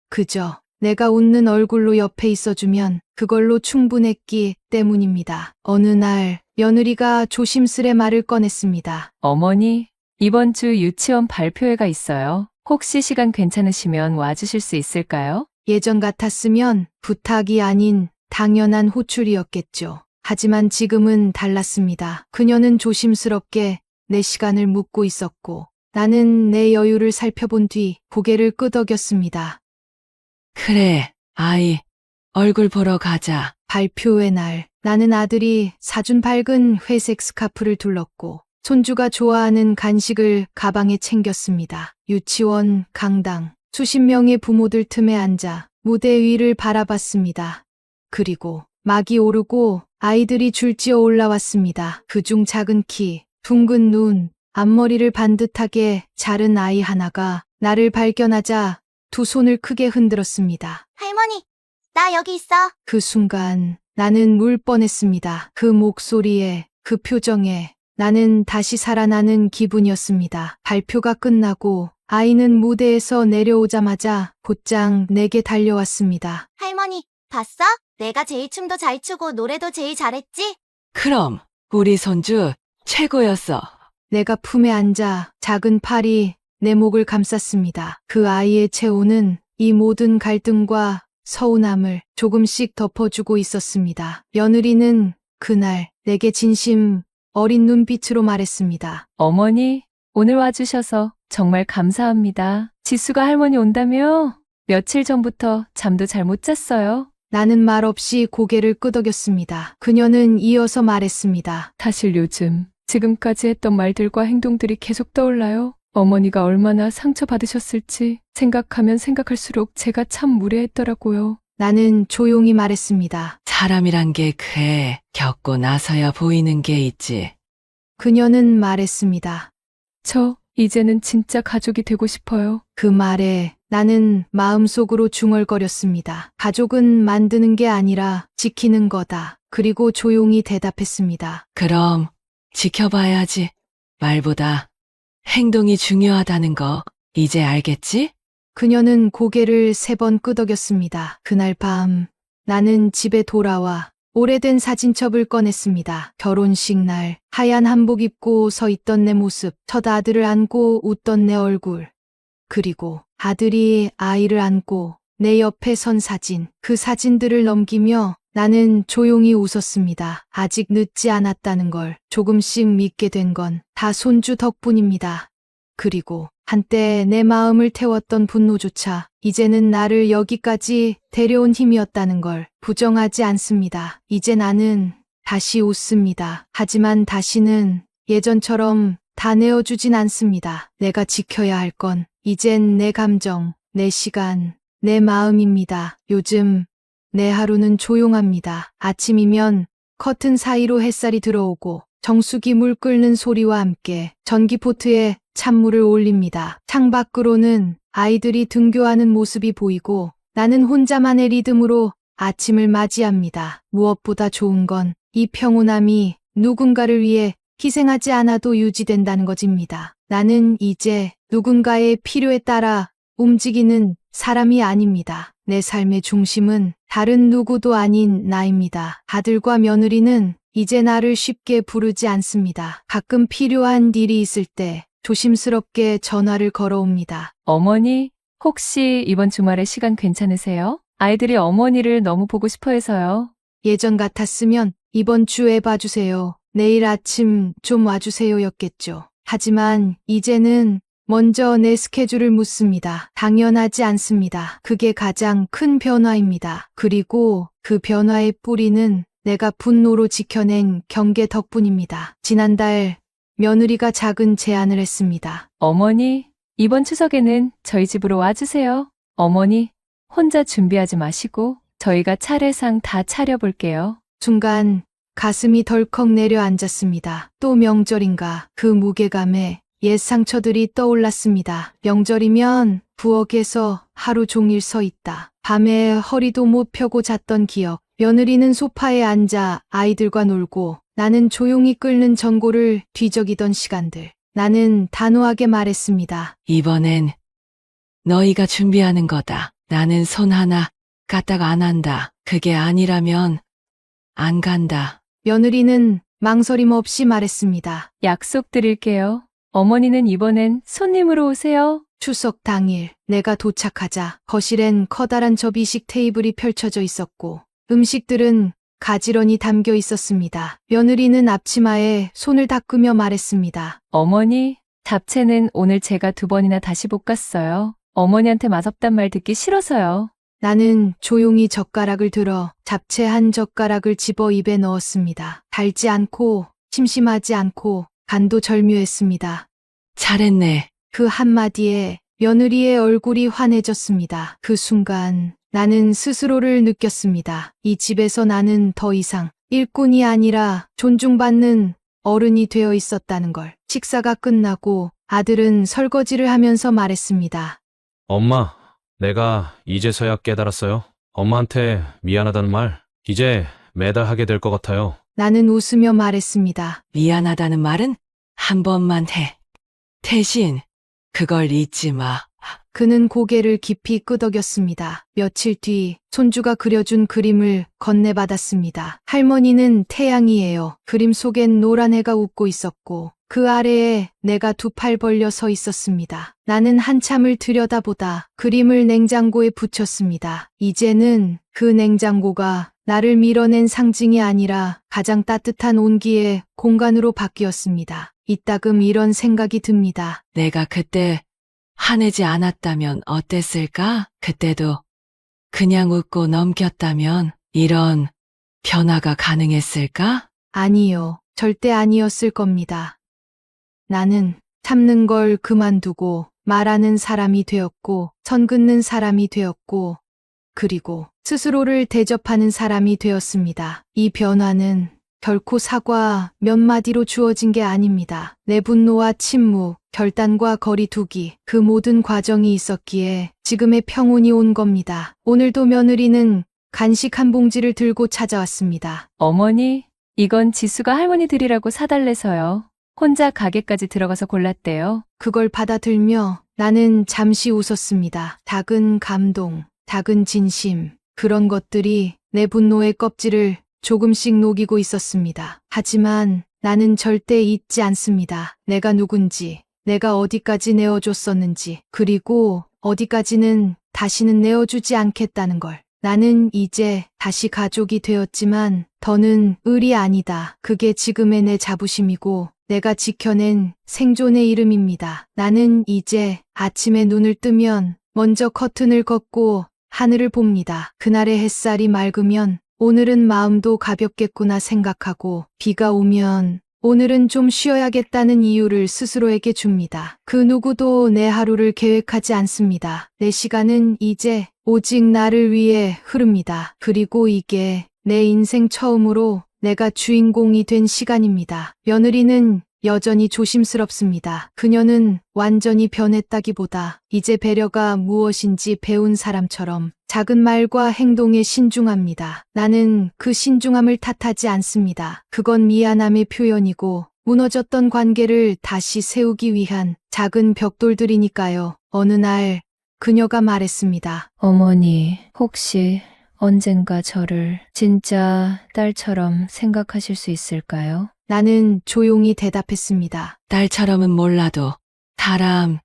그저 내가 웃는 얼굴로 옆에 있어주면 그걸로 충분했기 때문입니다. 어느 날 며느리가 조심스레 말을 꺼냈습니다. 어머니, 이번 주 유치원 발표회가 있어요. 혹시 시간 괜찮으시면 와주실 수 있을까요? 예전 같았으면 부탁이 아닌 당연한 호출이었겠죠. 하지만 지금은 달랐습니다. 그녀는 조심스럽게 내 시간을 묻고 있었고 나는 내 여유를 살펴본 뒤 고개를 끄덕였습니다. 그래, 아이. 얼굴 보러 가자. 발표회 날 나는 아들이 사준 밝은 회색 스카프를 둘렀고 손주가 좋아하는 간식을 가방에 챙겼습니다. 유치원, 강당, 수십 명의 부모들 틈에 앉아 무대 위를 바라봤습니다. 그리고 막이 오르고 아이들이 줄지어 올라왔습니다. 그중 작은 키, 둥근 눈, 앞머리를 반듯하게 자른 아이 하나가 나를 발견하자 두 손을 크게 흔들었습니다. 할머니, 나 여기 있어. 그 순간 나는 울 뻔했습니다. 그 목소리에, 그 표정에 나는 다시 살아나는 기분이었습니다. 발표가 끝나고 아이는 무대에서 내려오자마자 곧장 내게 달려왔습니다. 할머니, 봤어? 내가 제일 춤도 잘 추고 노래도 제일 잘했지? 그럼 우리 손주 최고였어. 내가 품에 앉아 작은 팔이 내 목을 감쌌습니다. 그 아이의 체온은 이 모든 갈등과 서운함을 조금씩 덮어주고 있었습니다. 며느리는 그날 내게 진심 어린 눈빛으로 말했습니다. 어머니, 오늘 와주셔서 정말 감사합니다. 지수가 할머니 온다며? 며칠 전부터 잠도 잘 못 잤어요. 나는 말없이 고개를 끄덕였습니다. 그녀는 이어서 말했습니다. 사실 요즘 지금까지 했던 말들과 행동들이 계속 떠올라요. 어머니가 얼마나 상처받으셨을지 생각하면 생각할수록 제가 참 무례했더라고요. 나는 조용히 말했습니다. 사람이란 게 그래. 겪고 나서야 보이는 게 있지. 그녀는 말했습니다. 저 이제는 진짜 가족이 되고 싶어요. 그 말에 나는 마음속으로 중얼거렸습니다. 가족은 만드는 게 아니라 지키는 거다. 그리고 조용히 대답했습니다. 그럼 지켜봐야지. 말보다 행동이 중요하다는 거. 이제 알겠지? 그녀는 고개를 3번 끄덕였습니다. 그날 밤 나는 집에 돌아와 오래된 사진첩을 꺼냈습니다. 결혼식 날 하얀 한복 입고 서 있던 내 모습, 첫 아들을 안고 웃던 내 얼굴, 그리고 아들이 아이를 안고 내 옆에 선 사진, 그 사진들을 넘기며 나는 조용히 웃었습니다. 아직 늦지 않았다는 걸 조금씩 믿게 된 건 다 손주 덕분입니다. 그리고 한때 내 마음을 태웠던 분노조차 이제는 나를 여기까지 데려온 힘이었다는 걸 부정하지 않습니다. 이제 나는 다시 웃습니다. 하지만 다시는 예전처럼 다 내어주진 않습니다. 내가 지켜야 할 건 이젠 내 감정, 내 시간, 내 마음입니다. 요즘 내 하루는 조용합니다. 아침이면 커튼 사이로 햇살이 들어오고 정수기 물 끓는 소리와 함께 전기포트에 찬물을 올립니다. 창밖으로는 아이들이 등교하는 모습이 보이고 나는 혼자만의 리듬으로 아침을 맞이합니다. 무엇보다 좋은 건 이 평온함이 누군가를 위해 희생하지 않아도 유지된다는 것입니다. 나는 이제 누군가의 필요에 따라 움직이는 사람이 아닙니다. 내 삶의 중심은 다른 누구도 아닌 나입니다. 아들과 며느리는 이제 나를 쉽게 부르지 않습니다. 가끔 필요한 일이 있을 때 조심스럽게 전화를 걸어옵니다. 어머니, 혹시 이번 주말에 시간 괜찮으세요? 아이들이 어머니를 너무 보고 싶어 해서요. 예전 같았으면 이번 주에 봐주세요. 내일 아침 좀 와주세요였겠죠. 하지만 이제는 먼저 내 스케줄을 묻습니다. 당연하지 않습니다. 그게 가장 큰 변화입니다. 그리고 그 변화의 뿌리는 내가 분노로 지켜낸 경계 덕분입니다. 지난달 며느리가 작은 제안을 했습니다. 어머니, 이번 추석에는 저희 집으로 와주세요. 어머니, 혼자 준비하지 마시고 저희가 차례상 다 차려볼게요. 순간 가슴이 덜컥 내려앉았습니다. 또 명절인가 그 무게감에 옛 상처들이 떠올랐습니다. 명절이면 부엌에서 하루 종일 서 있다. 밤에 허리도 못 펴고 잤던 기억. 며느리는 소파에 앉아 아이들과 놀고 나는 조용히 끓는 전골을 뒤적이던 시간들. 나는 단호하게 말했습니다. 이번엔 너희가 준비하는 거다. 나는 손 하나 까딱 안 한다. 그게 아니라면 안 간다. 며느리는 망설임 없이 말했습니다. 약속드릴게요. 어머니는 이번엔 손님으로 오세요. 추석 당일 내가 도착하자 거실엔 커다란 접이식 테이블이 펼쳐져 있었고 음식들은 가지런히 담겨 있었습니다. 며느리는 앞치마에 손을 닦으며 말했습니다. 어머니, 잡채는 오늘 제가 2번이나 다시 볶았어요. 어머니한테 맛없단 말 듣기 싫어서요. 나는 조용히 젓가락을 들어 잡채 한 젓가락을 집어 입에 넣었습니다. 달지 않고 심심하지 않고 간도 절묘했습니다. 잘했네. 그 한마디에 며느리의 얼굴이 환해졌습니다. 그 순간 나는 스스로를 느꼈습니다. 이 집에서 나는 더 이상 일꾼이 아니라 존중받는 어른이 되어 있었다는 걸. 식사가 끝나고 아들은 설거지를 하면서 말했습니다. 엄마, 내가 이제서야 깨달았어요. 엄마한테 미안하다는 말, 이제 매달 하게 될 것 같아요. 나는 웃으며 말했습니다. 미안하다는 말은 한 번만 해. 대신 그걸 잊지 마. 그는 고개를 깊이 끄덕였습니다. 며칠 뒤 손주가 그려준 그림을 건네받았습니다. 할머니는 태양이에요. 그림 속엔 노란 해가 웃고 있었고 그 아래에 내가 2팔 벌려 서 있었습니다. 나는 한참을 들여다보다 그림을 냉장고에 붙였습니다. 이제는 그 냉장고가 나를 밀어낸 상징이 아니라 가장 따뜻한 온기의 공간으로 바뀌었습니다. 이따금 이런 생각이 듭니다. 내가 그때 화내지 않았다면 어땠을까? 그때도 그냥 웃고 넘겼다면 이런 변화가 가능했을까? 아니요. 절대 아니었을 겁니다. 나는 참는 걸 그만두고 말하는 사람이 되었고 선 긋는 사람이 되었고 그리고 스스로를 대접하는 사람이 되었습니다. 이 변화는 결코 사과 몇 마디로 주어진 게 아닙니다. 내 분노와 침묵, 결단과 거리두기, 그 모든 과정이 있었기에 지금의 평온이 온 겁니다. 오늘도 며느리는 간식 한 봉지를 들고 찾아왔습니다. 어머니, 이건 지수가 할머니 드리라고 사달래서요. 혼자 가게까지 들어가서 골랐대요. 그걸 받아들며 나는 잠시 웃었습니다. 작은 감동, 작은 진심, 그런 것들이 내 분노의 껍질을 조금씩 녹이고 있었습니다. 하지만 나는 절대 잊지 않습니다. 내가 누군지, 내가 어디까지 내어줬었는지, 그리고 어디까지는 다시는 내어주지 않겠다는 걸. 나는 이제 다시 가족이 되었지만 더는 을이 아니다. 그게 지금의 내 자부심이고 내가 지켜낸 생존의 이름입니다. 나는 이제 아침에 눈을 뜨면 먼저 커튼을 걷고 하늘을 봅니다. 그날의 햇살이 맑으면 오늘은 마음도 가볍겠구나 생각하고, 비가 오면 오늘은 좀 쉬어야겠다는 이유를 스스로에게 줍니다. 그 누구도 내 하루를 계획하지 않습니다. 내 시간은 이제 오직 나를 위해 흐릅니다. 그리고 이게 내 인생 처음으로 내가 주인공이 된 시간입니다. 며느리는 여전히 조심스럽습니다. 그녀는 완전히 변했다기보다 이제 배려가 무엇인지 배운 사람처럼 작은 말과 행동에 신중합니다. 나는 그 신중함을 탓하지 않습니다. 그건 미안함의 표현이고 무너졌던 관계를 다시 세우기 위한 작은 벽돌들이니까요. 어느 날 그녀가 말했습니다. 어머니, 혹시 언젠가 저를 진짜 딸처럼 생각하실 수 있을까요? 나는 조용히 대답했습니다. 딸처럼은 몰라도 사람,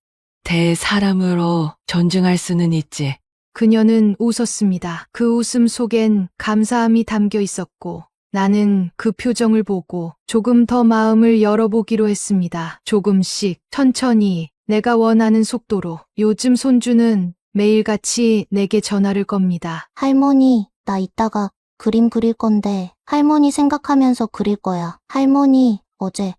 대사람으로 존중할 수는 있지. 그녀는 웃었습니다. 그 웃음 속엔 감사함이 담겨 있었고 나는 그 표정을 보고 조금 더 마음을 열어보기로 했습니다. 조금씩, 천천히, 내가 원하는 속도로. 요즘 손주는 매일같이 내게 전화를 겁니다. 할머니, 나 이따가 그림 그릴 건데 할머니 생각하면서 그릴 거야. 할머니, 어제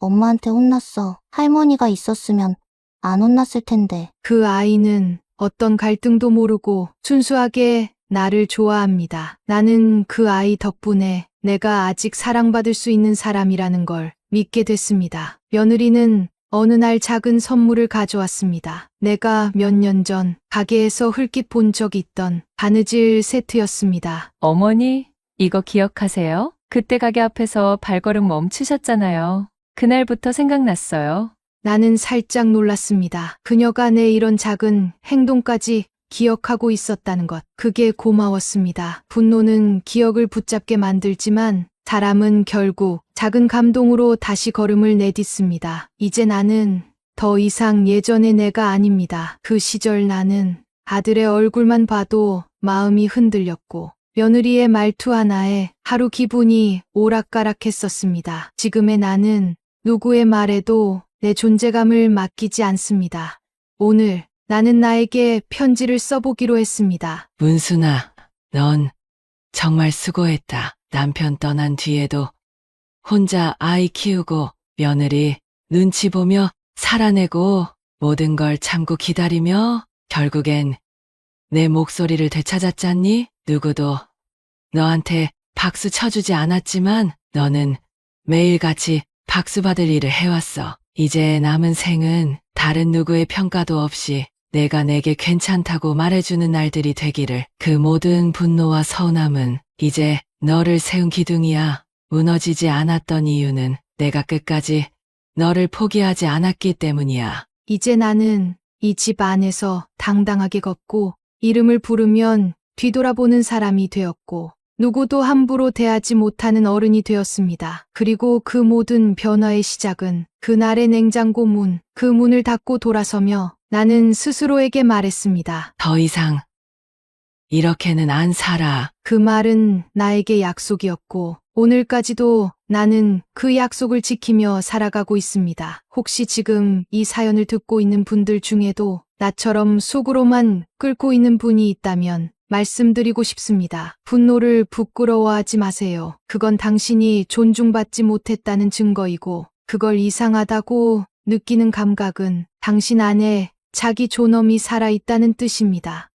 엄마한테 혼났어. 할머니가 있었으면 안 혼났을 텐데. 그 아이는 어떤 갈등도 모르고 순수하게 나를 좋아합니다. 나는 그 아이 덕분에 내가 아직 사랑받을 수 있는 사람이라는 걸 믿게 됐습니다. 며느리는 어느 날 작은 선물을 가져왔습니다. 내가 몇 년 전 가게에서 흘낏 본 적이 있던 바느질 세트였습니다. 어머니, 이거 기억하세요? 그때 가게 앞에서 발걸음 멈추셨잖아요. 그날부터 생각났어요. 나는 살짝 놀랐습니다. 그녀가 내 이런 작은 행동까지 기억하고 있었다는 것. 그게 고마웠습니다. 분노는 기억을 붙잡게 만들지만 사람은 결국 작은 감동으로 다시 걸음을 내딛습니다. 이제 나는 더 이상 예전의 내가 아닙니다. 그 시절 나는 아들의 얼굴만 봐도 마음이 흔들렸고 며느리의 말투 하나에 하루 기분이 오락가락했었습니다. 지금의 나는 누구의 말에도 내 존재감을 맡기지 않습니다. 오늘 나는 나에게 편지를 써보기로 했습니다. 문순아, 넌 정말 수고했다. 남편 떠난 뒤에도 혼자 아이 키우고 며느리 눈치 보며 살아내고 모든 걸 참고 기다리며 결국엔 내 목소리를 되찾았잖니? 누구도 너한테 박수 쳐주지 않았지만 너는 매일같이 박수 받을 일을 해왔어. 이제 남은 생은 다른 누구의 평가도 없이 내가 내게 괜찮다고 말해주는 날들이 되기를. 그 모든 분노와 서운함은 이제 너를 세운 기둥이야. 무너지지 않았던 이유는 내가 끝까지 너를 포기하지 않았기 때문이야. 이제 나는 이 집 안에서 당당하게 걷고 이름을 부르면 뒤돌아보는 사람이 되었고 누구도 함부로 대하지 못하는 어른이 되었습니다. 그리고 그 모든 변화의 시작은 그날의 냉장고 문, 그 문을 닫고 돌아서며 나는 스스로에게 말했습니다. 더 이상 이렇게는 안 살아. 그 말은 나에게 약속이었고 오늘까지도 나는 그 약속을 지키며 살아가고 있습니다. 혹시 지금 이 사연을 듣고 있는 분들 중에도 나처럼 속으로만 끓고 있는 분이 있다면 말씀드리고 싶습니다. 분노를 부끄러워하지 마세요. 그건 당신이 존중받지 못했다는 증거이고 그걸 이상하다고 느끼는 감각은 당신 안에 자기 존엄이 살아있다는 뜻입니다.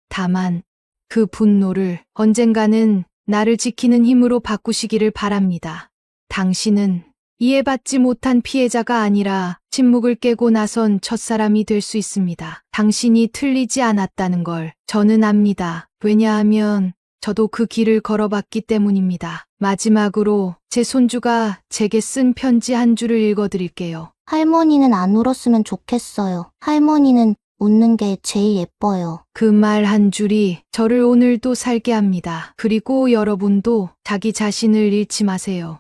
다만 그 분노를 언젠가는 나를 지키는 힘으로 바꾸시기를 바랍니다. 당신은 이해받지 못한 피해자가 아니라 침묵을 깨고 나선 첫사람이 될 수 있습니다. 당신이 틀리지 않았다는 걸 저는 압니다. 왜냐하면 저도 그 길을 걸어봤기 때문입니다. 마지막으로 제 손주가 제게 쓴 편지 한 줄을 읽어드릴게요. 할머니는 안 울었으면 좋겠어요. 할머니는 웃는 게 제일 예뻐요. 그 말 한 줄이 저를 오늘도 살게 합니다. 그리고 여러분도 자기 자신을 잃지 마세요.